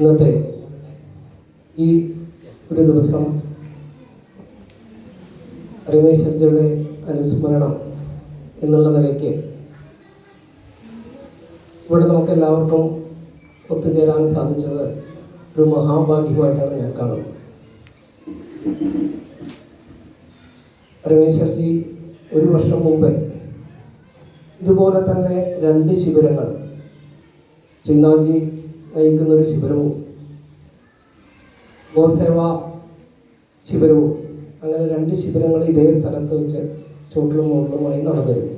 ഇന്നത്തെ ഈ ഒരു ദിവസം രമേശ്വർജിയുടെ അനുസ്മരണം എന്നുള്ള നിലയ്ക്ക് ഇവിടെ നമുക്ക് എല്ലാവർക്കും ഒത്തുചേരാൻ സാധിച്ചത് ഒരു മഹാഭാഗ്യമായിട്ടാണ് ഞാൻ കാണുന്നത്. രമേശ്വർജി ഒരു വർഷം മുമ്പ് ഇതുപോലെ തന്നെ 2 ശിബിരങ്ങൾ, ശ്രീനാഥ്ജി നയിക്കുന്നൊരു ശിബിരവും ഗോസേവ ശിബിരവും, അങ്ങനെ 2 ശിബിരങ്ങൾ ഇതേ സ്ഥലത്ത് വെച്ച് ചുവട്ടിലും മുകളിലുമായി നടന്നിരുന്നു.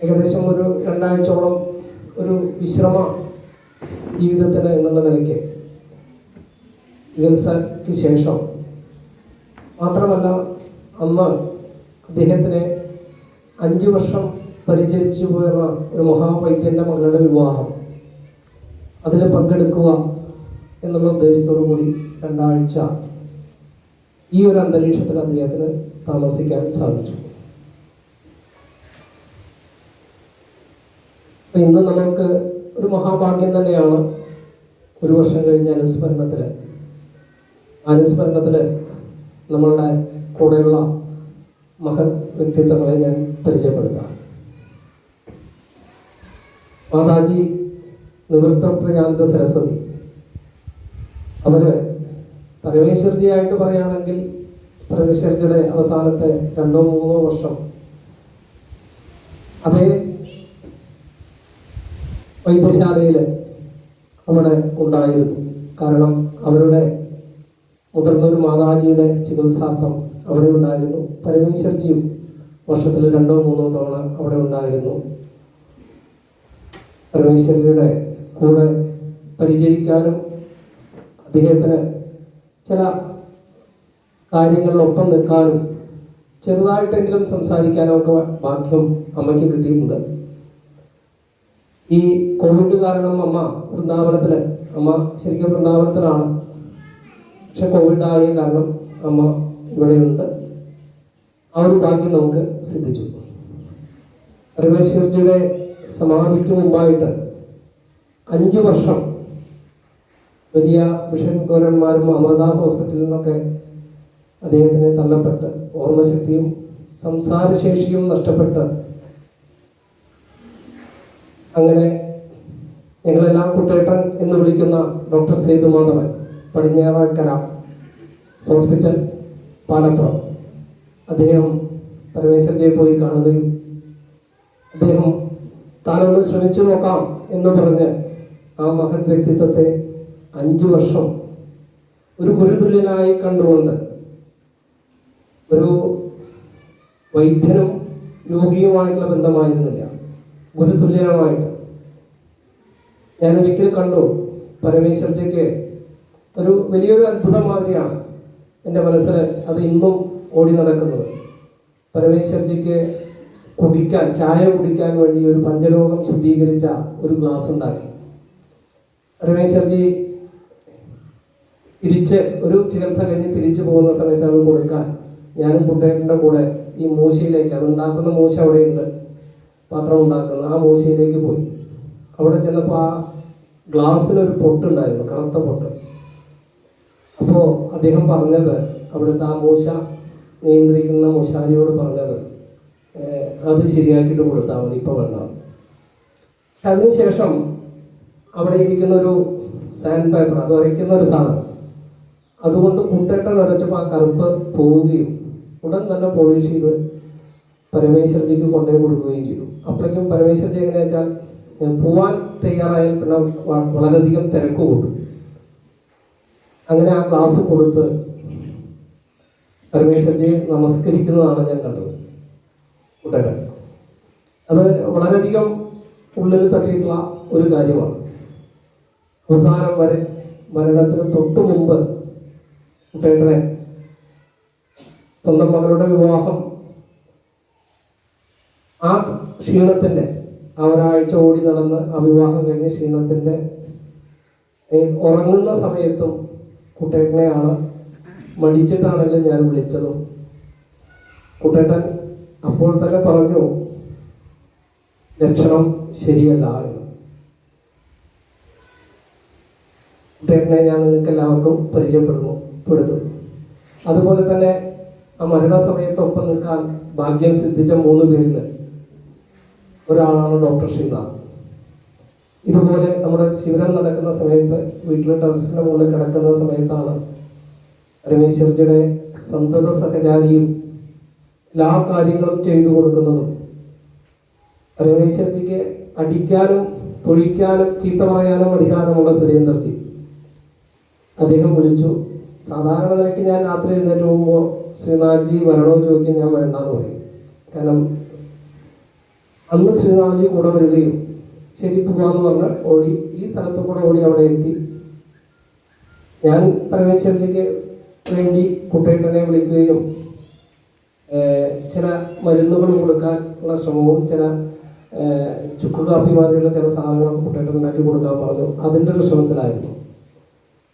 ഏകദേശം ഒരു 2 ആഴ്ചയോളം ഒരു വിശ്രമ ജീവിതത്തിന് എന്നുള്ള നിലയ്ക്ക് ചികിത്സയ്ക്ക് ശേഷം മാത്രമല്ല, അന്ന് അദ്ദേഹത്തിനെ 5 വർഷം പരിചരിച്ചു പോയിരുന്ന ഒരു മഹാവൈദ്യൻ്റെ മകളുടെ വിവാഹം, അതിൽ പങ്കെടുക്കുക എന്നുള്ള ഉദ്ദേശത്തോടു കൂടി 2 ആഴ്ച ഈ ഒരു അന്തരീക്ഷത്തിൽ അദ്ദേഹത്തിന് താമസിക്കാൻ സാധിച്ചു. അപ്പം ഇന്ന് നമ്മൾക്ക് ഒരു മഹാഭാഗ്യം തന്നെയാണ്. ഒരു വർഷം കഴിഞ്ഞ അനുസ്മരണത്തിൽ നമ്മളുടെ കൂടെയുള്ള മഹത് വ്യക്തിത്വങ്ങളെ ഞാൻ പരിചയപ്പെടുത്താം. മാതാജി നിവൃത്തപ്രശാന്ത സരസ്വതി, അവര് പരമേശ്വർജിയായിട്ട് പറയുകയാണെങ്കിൽ പരമേശ്വർജിയുടെ അവസാനത്തെ 2-3 വർഷം അതേ വൈദ്യശാലയിൽ അവിടെ ഉണ്ടായിരുന്നു. കാരണം അവരുടെ മുതിർന്നൊരു മാതാജിയുടെ ചികിത്സാർത്ഥം അവിടെ ഉണ്ടായിരുന്നു. പരമേശ്വർജിയും വർഷത്തിൽ 2-3 തവണ അവിടെ ഉണ്ടായിരുന്നു. പരമേശ്വരിയുടെ കൂടെ പരിചരിക്കാനും അദ്ദേഹത്തിന് ചില കാര്യങ്ങളിലൊപ്പം നിൽക്കാനും ചെറുതായിട്ടെങ്കിലും സംസാരിക്കാനും ഒക്കെ ഭാഗ്യം അമ്മയ്ക്ക് കിട്ടിയിട്ടുണ്ട്. ഈ കോവിഡ് കാരണം അമ്മ ശരിക്കും വൃന്ദാവനത്തിലാണ്. പക്ഷെ കോവിഡ് ആയ കാരണം അമ്മ ഇവിടെയുണ്ട്. ആ ഒരു ഭാഗ്യം നമുക്ക് സിദ്ധിച്ചു. പരമേശ്വർജിയുടെ സമാധിക്ക് മുമ്പായിട്ട് 5 വർഷം വലിയ മിഷൻകാരന്മാരും അമൃത ഹോസ്പിറ്റലിൽ നിന്നൊക്കെ അദ്ദേഹത്തിന് തള്ളപ്പെട്ട് ഓർമ്മശക്തിയും സംസാരശേഷിയും നഷ്ടപ്പെട്ട് അങ്ങനെ ഞങ്ങളെല്ലാം കുട്ടേട്ടൻ എന്ന് വിളിക്കുന്ന ഡോക്ടർ സേതുമാധവൻ, പടിഞ്ഞാറക്കര ഹോസ്പിറ്റൽ, പാലപ്പുറം, അദ്ദേഹം പരമേശ്വർജിയെ പോയി കാണുകയും അദ്ദേഹം താനൊന്ന് ശ്രമിച്ചു നോക്കാം എന്ന് പറഞ്ഞ് ആ മഹത് വ്യക്തിത്വത്തെ 5 വർഷം ഒരു ഗുരുതുല്യനായി കണ്ടുകൊണ്ട്, ഒരു വൈദ്യനും രോഗിയുമായിട്ടുള്ള ബന്ധമായിരുന്നില്ല, ഗുരുതുല്യമായിട്ട്. ഞാനൊരിക്കൽ കണ്ടു പരമേശ്വർജിക്ക് ഒരു വലിയൊരു അത്ഭുതം മാതിരിയാണ് എൻ്റെ മനസ്സിൽ അത് ഇന്നും ഓടി നടക്കുന്നത്. പരമേശ്വർജിക്ക് ചായ കുടിക്കാൻ വേണ്ടി ഒരു പഞ്ചലോകം ശുദ്ധീകരിച്ച ഒരു ഗ്ലാസ് ഉണ്ടാക്കി. രമേശ്വർജി ഒരു ചികിത്സ കഴിഞ്ഞ് തിരിച്ചു പോകുന്ന സമയത്ത് അത് കൊടുക്കാൻ ഞാനും കുട്ടേട്ടൻ്റെ കൂടെ ഈ മൂശയിലേക്ക്, അത് ഉണ്ടാക്കുന്ന മൂശ അവിടെയുണ്ട്, പാത്രം ഉണ്ടാക്കുന്ന ആ മൂശയിലേക്ക് പോയി. അവിടെ ചെന്നപ്പോൾ ആ ഗ്ലാസ്സിനൊരു പൊട്ടുണ്ടായിരുന്നു, കറുത്ത പൊട്ട്. അപ്പോൾ അദ്ദേഹം പറഞ്ഞത്, അവിടുത്തെ ആ മൂശ നിയന്ത്രിക്കുന്ന മൂശാരിയോട് പറഞ്ഞത്, അത് ശരിയാക്കിയിട്ട് കൊടുത്താൽ മതി, ഇപ്പോൾ വേണ്ട. അതിനുശേഷം അവിടെ ഇരിക്കുന്ന ഒരു സാൻഡ് പേപ്പർ, അത് ഉരയ്ക്കുന്ന ഒരു സാധനം, അതുകൊണ്ട് കുട്ടേട്ടൻ ഉരച്ചപ്പോൾ ആ കറുപ്പ് പോവുകയും ഉടൻ തന്നെ പോളിഷ് ചെയ്ത് പരമേശ്വർജിക്ക് കൊണ്ടുപോയി കൊടുക്കുകയും ചെയ്തു. അപ്പോഴേക്കും പരമേശ്വർജി എങ്ങനെയാ വെച്ചാൽ പോവാൻ തയ്യാറായാൽ പിന്നെ വളരെയധികം തിരക്ക് കൂട്ടും. അങ്ങനെ ആ ക്ലാസ് കൊടുത്ത് പരമേശ്വർജിയെ നമസ്കരിക്കുന്നതാണ് ഞാൻ കണ്ടത്. കുട്ടേട്ടൻ അത് വളരെയധികം ഉള്ളിൽ തട്ടിയിട്ടുള്ള ഒരു കാര്യമാണ്. അവസാനം വരെ മരണത്തിന് തൊട്ടു മുമ്പ് കുട്ടേട്ടനെ സ്വന്തം മകളുടെ വിവാഹം, ആ ക്ഷീണത്തിൻ്റെ ആ ഒരാഴ്ച ഓടി നടന്ന് ആ വിവാഹം കഴിഞ്ഞ ക്ഷീണത്തിൻ്റെ ഉറങ്ങുന്ന സമയത്തും കുട്ടേട്ടനെയാണ് മടിച്ചിട്ടാണെങ്കിലും ഞാൻ വിളിച്ചതും. കുട്ടേട്ടൻ അപ്പോൾ തന്നെ പറഞ്ഞു, ലക്ഷണം ശരിയല്ല എന്ന്. കുട്ടേട്ടനെ ഞാൻ നിങ്ങൾക്ക് എല്ലാവർക്കും പരിചയപ്പെടുത്തും. അതുപോലെ തന്നെ ആ മരണസമയത്തൊപ്പം നിൽക്കാൻ ഭാഗ്യം സിദ്ധിച്ച 3 പേരിൽ ഒരാളാണ് ഡോക്ടർ ശ്രീനാഥ്. ഇതുപോലെ നമ്മുടെ ശിബിരം നടക്കുന്ന സമയത്ത് വീട്ടിൽ ടെറസിന്റെ മുകളിൽ കിടക്കുന്ന സമയത്താണ് രമേശ്വർജിയുടെ സന്തത സഹചാരിയും എല്ലാ കാര്യങ്ങളും ചെയ്തു കൊടുക്കുന്നതും. രമേശ്വർജിക്ക് അടിക്കാനും തൊഴിക്കാനും ചീത്ത പറയാനും അധികാരമുള്ള സുരേന്ദ്രജി. അദ്ദേഹം വിളിച്ചു. സാധാരണ നിലയ്ക്ക് ഞാൻ രാത്രി എഴുന്നേറ്റ് പോകുമ്പോൾ ശ്രീനാഥ്ജി വരണോ ചോദിക്കാൻ ഞാൻ വേണ്ടാന്ന് പറയും. കാരണം അന്ന് ശ്രീനാഥ്ജി കൂടെ വരികയും ശരി പോകാന്ന് പറഞ്ഞ് ഓടി ഈ സ്ഥലത്ത് കൂടെ ഓടി അവിടെ എത്തി. ഞാൻ പരമേശ്വർജിക്ക് വേണ്ടി കുട്ടേട്ടനെ വിളിക്കുകയും ചില മരുന്നുകൾ കൊടുക്കാൻ ഉള്ള ശ്രമവും ചില ചുക്ക് കാപ്പി മാതിരിയുള്ള ചില സാധനങ്ങളൊക്കെ കുട്ടേട്ടൻ ഉണ്ടാക്കി കൊടുക്കാൻ പറഞ്ഞു. അതിൻ്റെ ഒരു ശ്രമത്തിലായിരുന്നു.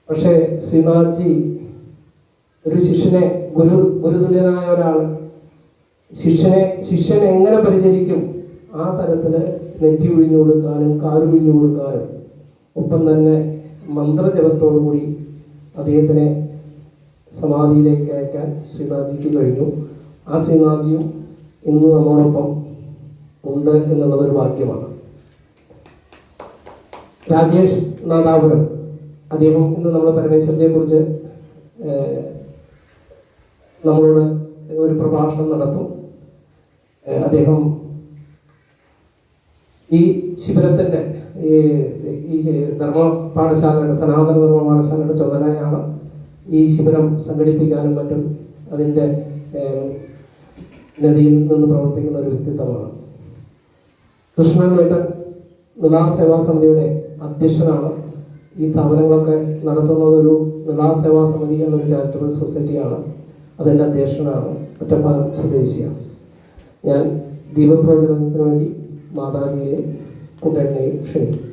പക്ഷേ ശ്രീനാഥ്ജി ഒരു ശിഷ്യനെ ഗുരുതുല്യനായ ഒരാൾ ശിഷ്യൻ എങ്ങനെ പരിചരിക്കും ആ തരത്തിൽ നെറ്റി ഒഴിഞ്ഞു കൊടുക്കാനും കാലൊഴിഞ്ഞു കൊടുക്കാനും ഒപ്പം തന്നെ മന്ത്രജപത്തോടുകൂടി അദ്ദേഹത്തിനെ സമാധിയിലേക്ക് അയക്കാൻ ശ്രീനാഥ്ജിക്ക് കഴിഞ്ഞു. ആ ശ്രീനാഥ്ജിയും ഇന്ന് നമ്മോടൊപ്പം ഉണ്ട് എന്നുള്ളതൊരു ഭാഗ്യമാണ്. രാജേഷ് നാദാപുരം, അദ്ദേഹം ഇന്ന് നമ്മൾ പരമേശ്വർജിയെ കുറിച്ച് നമ്മളോട് ഒരു പ്രഭാഷണം നടത്തും. അദ്ദേഹം ഈ ശിബിരത്തിൻ്റെ ഈ ധർമ്മ പാഠശാലയുടെ സനാതന ധർമ്മ പാഠശാലയുടെ ചുമതലയാണ് ഈ ശിബിരം സംഘടിപ്പിക്കാനും മറ്റും അതിൻ്റെ നദിയിൽ നിന്ന് പ്രവർത്തിക്കുന്ന ഒരു വ്യക്തിത്വമാണ്. കൃഷ്ണനേട്ടൻ നിളാസേവാ സമിതിയുടെ അധ്യക്ഷനാണ്. ഈ സ്ഥാപനങ്ങളൊക്കെ നടത്തുന്നത് ഒരു നിളാസേവാ സമിതി എന്നൊരു ചാരിറ്റബിൾ സൊസൈറ്റിയാണ്. അതിൻ്റെ അധ്യക്ഷനാണ്. ഒറ്റപ്പാലം സ്വദേശിയാണ്. ഞാൻ ദീപപ്രവചനത്തിന് വേണ്ടി മാതാജിയെയും കുട്ടേട്ടനെയും ക്ഷണിക്കും.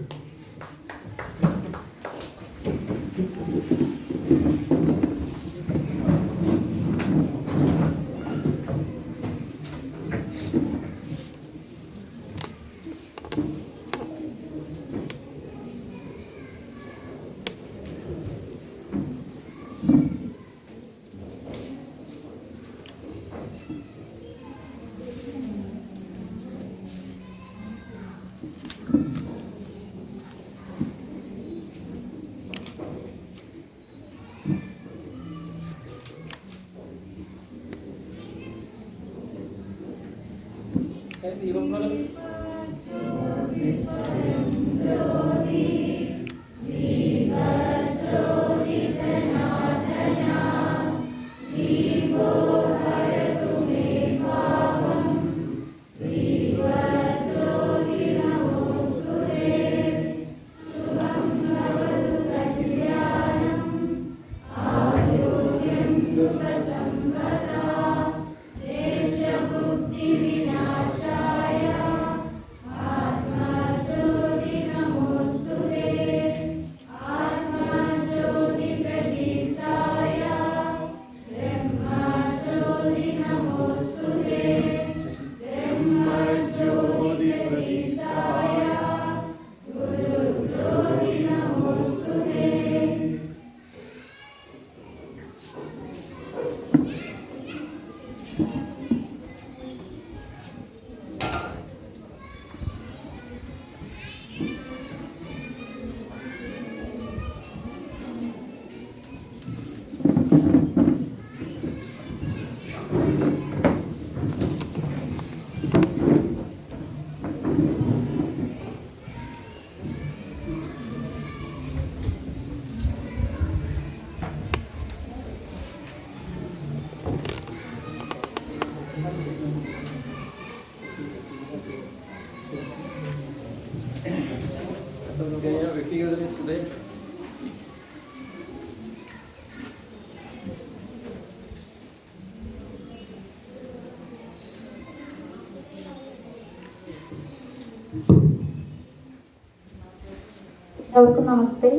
എല്ലാവർക്കും നമസ്തേ.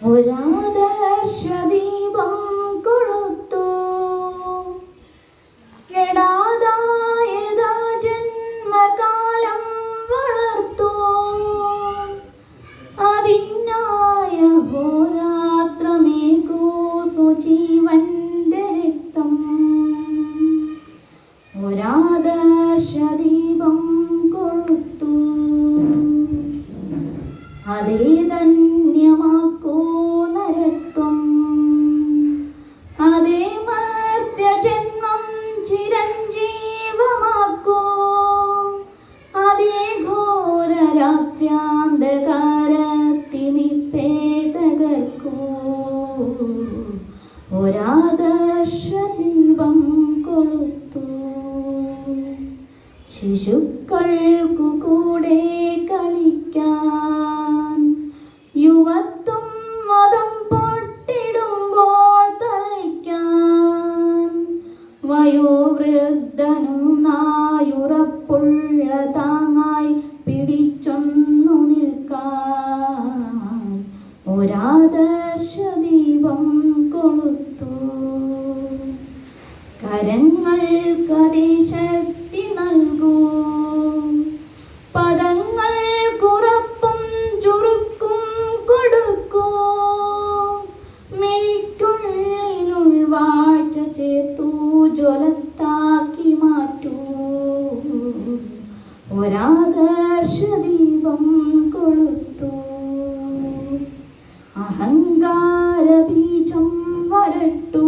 ഒരാദർശദീപം കൊളുത്തു ഒരാദർശദീപം കൊളുത്തു. ശിശുക്കൾക്കു കൂടെ കളിക്കാൻ യുവത്വം മതം പൊട്ടിടുമ്പോൾ തളയ്ക്കാൻ വയോവൃദ്ധനും നായുറപ്പുള്ള താങ്ങായി പിടിച്ചൊന്നു നിൽക്കാൻ ഒരാദർശദീപം കൊളുത്തു. കരങ്ങൾക്കതിശക്തി നൽകൂ, പദങ്ങൾക്കുറപ്പും ചുരുക്കും കൊടുക്കൂ. മിഴിക്കുള്ളിനുൾവാഴ്ച ചേർത്തു ജ്വലത്താക്കി മാറ്റൂ. ഒരാദർശദീപം കൊളുത്തു. അഹങ്കാരബീജം വരട്ടു,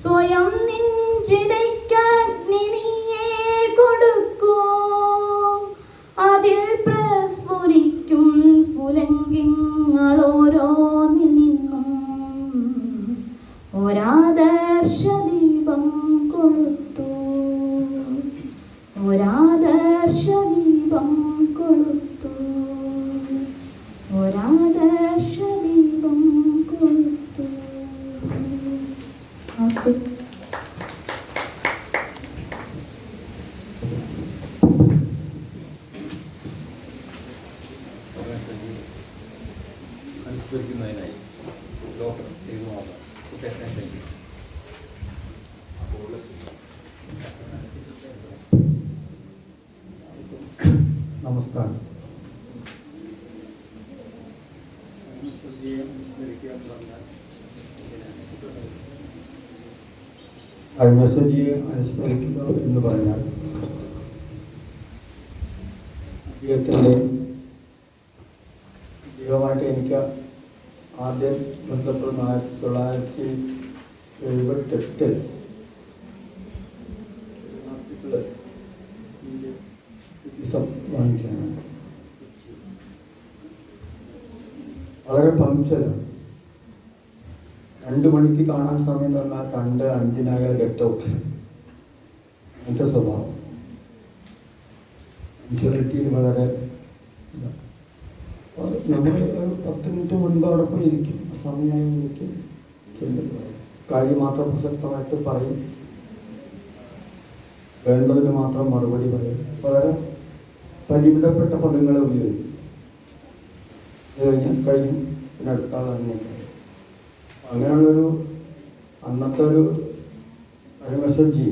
സ്വയം നെഞ്ചിലേക്കഗ്നി നീയേ കൊടുക്കൂ. അതിൽ പ്രസ്ഫുരിക്കും സ്ഫുലംഗങ്ങളോരോന്നിൽ നിന്നും ഒരാദർശദീപം കൊളുത്തു. ഒരാദർശദീപം കൊളുത്തു. ഒരാദർശദീപം കൊളുത്തു. നമസ്തേ. അനുസ്മരിക്കുന്നതിനായി ഡോക്ടർ സേതുമാധവൻ. നമസ്കാരം. അരുണാചലിയെ അനുസ്മരിക്കുക എന്ന് പറഞ്ഞാൽ അദ്ദേഹത്തിൻ്റെ ദൈവമായിട്ട് എനിക്ക് ആദ്യം ബന്ധപ്പെടുന്ന 1978 വാങ്ങിക്കാനാണ്. വളരെ പങ്ക്ച്വലാണ്. 2 മണിക്ക് കാണാൻ സമയം തന്നാൽ 2:05 ഗെറ്റ് ഔട്ട്. അങ്ങനത്തെ സ്വഭാവം. പങ്ക്ച്വാലിറ്റിയിൽ വളരെ നമ്മൾ 10 മിനിറ്റ് മുൻപ് അവിടെ പോയി ഇരിക്കും. സമയമായി എനിക്ക് കാര്യം മാത്രം പ്രസക്തമായിട്ട് പറയും, വേണ്ടതിന് മാത്രം മറുപടി പറയും. വളരെ പരിമിതപ്പെട്ട പദങ്ങളെ ഉപയോഗിക്കും. കഴിഞ്ഞു പിന്നെ അടുത്ത ആൾ തന്നെയൊക്കെ. അങ്ങനെയുള്ളൊരു അന്നത്തെ ഒരു മെസ്സേജ്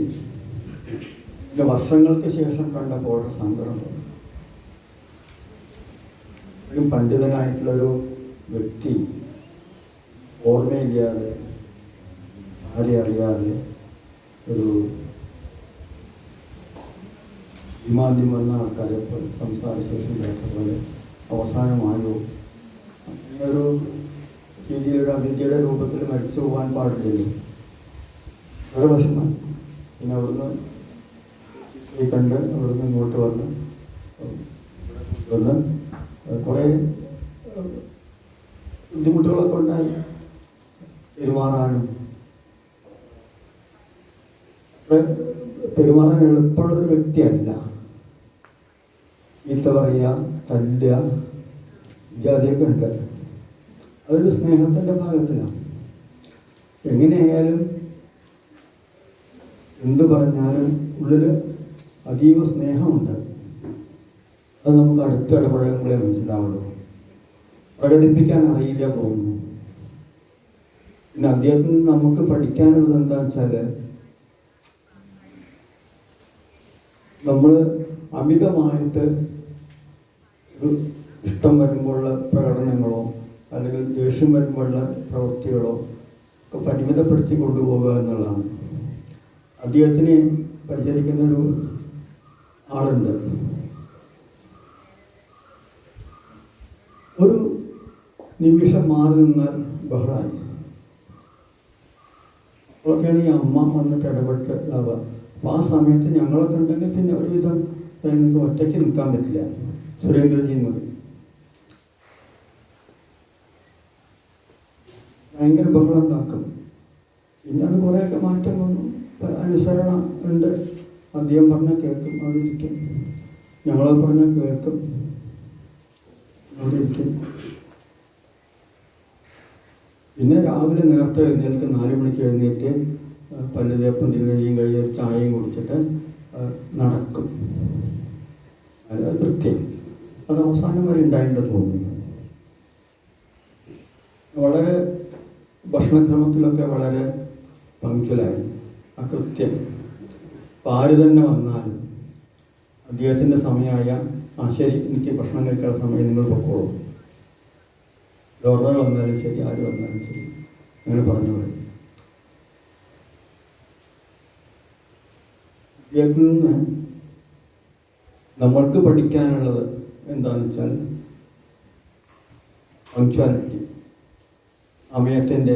പിന്നെ വർഷങ്ങൾക്ക് ശേഷം കണ്ടപ്പോൾ ഒരു സങ്കടം തോന്നി. ഒരു പണ്ഡിതനായിട്ടുള്ളൊരു വ്യക്തി ഓർമ്മയില്ലാതെ ആരെ അറിയാതെ ഒരു വിമാദ്യം വന്ന ആൾക്കാരെ പോലെ സംസാരശേഷിയില്ലാത്ത പോലെ അവസാനമായോ ഒരു രീതിയിൽ ഒരു അവിദ്യയുടെ രൂപത്തിൽ മരിച്ചു പോകാൻ പാടില്ലല്ലോ. വളരെ വിഷമം. പിന്നെ അവിടുന്ന് ഈ കണ്ട് അവിടുന്ന് ഇങ്ങോട്ട് വന്ന് കുറേ ബുദ്ധിമുട്ടുകളൊക്കെ ഉണ്ടായി. പെരുമാറാൻ എളുപ്പമുള്ളൊരു വ്യക്തിയല്ല. ചീത്ത പറയുക, തല്ലുക, ജാതിയൊക്കെ ഉണ്ട്. അതൊരു സ്നേഹത്തിൻ്റെ ഭാഗത്തിലാണ്. എങ്ങനെയായാലും എന്തു പറഞ്ഞാലും ഉള്ളിൽ അതീവ സ്നേഹമുണ്ട്. അത് നമുക്ക് അടുത്ത ഇടപഴകുമ്പോഴേ മനസ്സിലാവുള്ളൂ. പ്രകടിപ്പിക്കാൻ അറിയില്ല തോന്നുന്നു. പിന്നെ അദ്ദേഹത്തിൽ നിന്ന് നമുക്ക് പഠിക്കാനുള്ളത് എന്താണെന്ന് വെച്ചാൽ, നമ്മൾ അമിതമായിട്ട് ഒരു ഇഷ്ടം വരുമ്പോഴുള്ള പ്രകടനങ്ങളോ അല്ലെങ്കിൽ ദേഷ്യം വരുമ്പോഴുള്ള പ്രവൃത്തികളോ ഒക്കെ പരിമിതപ്പെടുത്തി കൊണ്ടുപോകുക എന്നുള്ളതാണ്. അദ്ദേഹത്തിനെ പരിചരിക്കുന്നൊരു ആളുണ്ട്. ഒരു നിമിഷം മാറി നിന്നാൽ ബഹളായി. അപ്പോഴൊക്കെയാണ് ഈ അമ്മ വന്നിട്ട് ഇടപെട്ട് ആവുക. അപ്പോൾ ആ സമയത്ത് ഞങ്ങളൊക്കെ ഉണ്ടെങ്കിൽ പിന്നെ ഒരുവിധം നിങ്ങൾക്ക് ഒറ്റയ്ക്ക് നിൽക്കാൻ പറ്റില്ല. സുരേന്ദ്രജി എന്ന് പറയും. ഭയങ്കര ബഹളം ഉണ്ടാക്കും. പിന്നെ അത് കുറേയൊക്കെ മാറ്റം വന്നു. അനുസരണ ഉണ്ട്. അധികം പറഞ്ഞാൽ കേൾക്കും, അവിടെ ഇരിക്കും. ഞങ്ങളെ പറഞ്ഞാൽ കേൾക്കും, അവിടെ ഇരിക്കും. പിന്നെ രാവിലെ നേരത്തെ എഴുന്നേൽക്ക്, 4 മണിക്ക് എഴുന്നേറ്റ് പല്ല് തേപ്പും തിരുകയും കഴിഞ്ഞ് ചായയും കുടിച്ചിട്ട് നടക്കും. അത് കൃത്യം. അത് അവസാനം വരെ ഉണ്ടായിട്ട് തോന്നുന്നു. വളരെ ഭക്ഷണക്രമത്തിലൊക്കെ വളരെ പങ്ക്ച്വലായി. ആ കൃത്യം. അപ്പോൾ ആര് തന്നെ വന്നാലും അദ്ദേഹത്തിൻ്റെ സമയമായ ശരി, എനിക്ക് ഭക്ഷണം കഴിക്കാനുള്ള സമയം, നിങ്ങൾ പൊക്കോളൂ. ഗവർണർ വന്നാലും ശരി, ആര് വന്നാലും ശരി, അങ്ങനെ പറഞ്ഞു പറയും. അദ്ദേഹത്തിൽ നിന്ന് നമ്മൾക്ക് പഠിക്കാനുള്ളത് എന്താണെന്ന് വെച്ചാൽ പങ്ക്ച്വാലിറ്റി, സമയത്തിൻ്റെ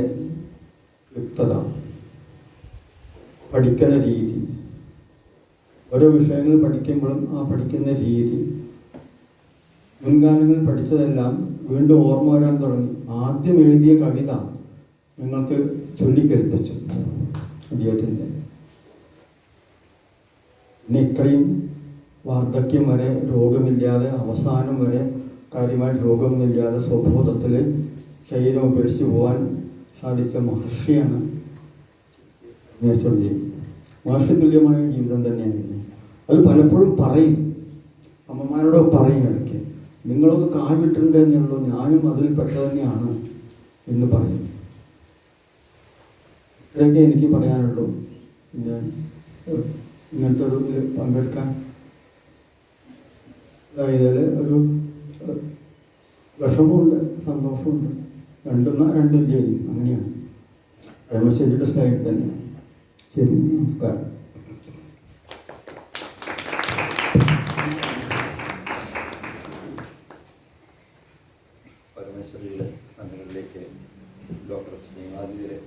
യുക്തത, പഠിക്കുന്ന രീതി. ഓരോ വിഷയങ്ങൾ പഠിക്കുമ്പോഴും ആ പഠിക്കുന്ന രീതി, മുൻകാലങ്ങളിൽ പഠിച്ചതെല്ലാം വീണ്ടും ഓർമ്മ വരാൻ തുടങ്ങി. ആദ്യം എഴുതിയ കവിത നിങ്ങൾക്ക് ചൊല്ലിക്കേൽപ്പിച്ചു അദ്ദേഹത്തിൻ്റെ. പിന്നെ ഇത്രയും വാർദ്ധക്യം വരെ രോഗമില്ലാതെ, അവസാനം വരെ കാര്യമായിട്ട് രോഗമൊന്നുമില്ലാതെ സ്വബോധത്തിൽ ശരീരം ഉപേക്ഷിച്ച് പോകാൻ സാധിച്ച മഹർഷിയാണ് പരമേശ്വർജി. മഹർഷി തുല്യമായ ജീവിതം തന്നെയായിരുന്നു. അത് പലപ്പോഴും പറയും, അമ്മമാരോട് പറയും ഇടയ്ക്ക്, നിങ്ങളൊക്കെ കാവിട്ടുണ്ട് എന്നുള്ളൂ, ഞാനും അതിൽ പെട്ട തന്നെയാണ് എന്ന് പറയും. ഇത്രയൊക്കെ എനിക്ക് പറയാനുള്ളൂ. പിന്നെ ഇങ്ങനത്തെ ഒരു ഇതിൽ പങ്കെടുക്കാൻ അതായത് ഒരു വിഷമമുണ്ട്, സന്തോഷമുണ്ട്, രണ്ടില്ലേ, അങ്ങനെയാണ്. പരമശ്വരിയുടെ സ്റ്റൈൽ തന്നെയാണ്. ശരി, നമസ്കാരം. പരമേശ്വരിയുടെ സംഘടനയിലേക്ക് ഡോക്ടർ ശ്രീനാഥിയുടെ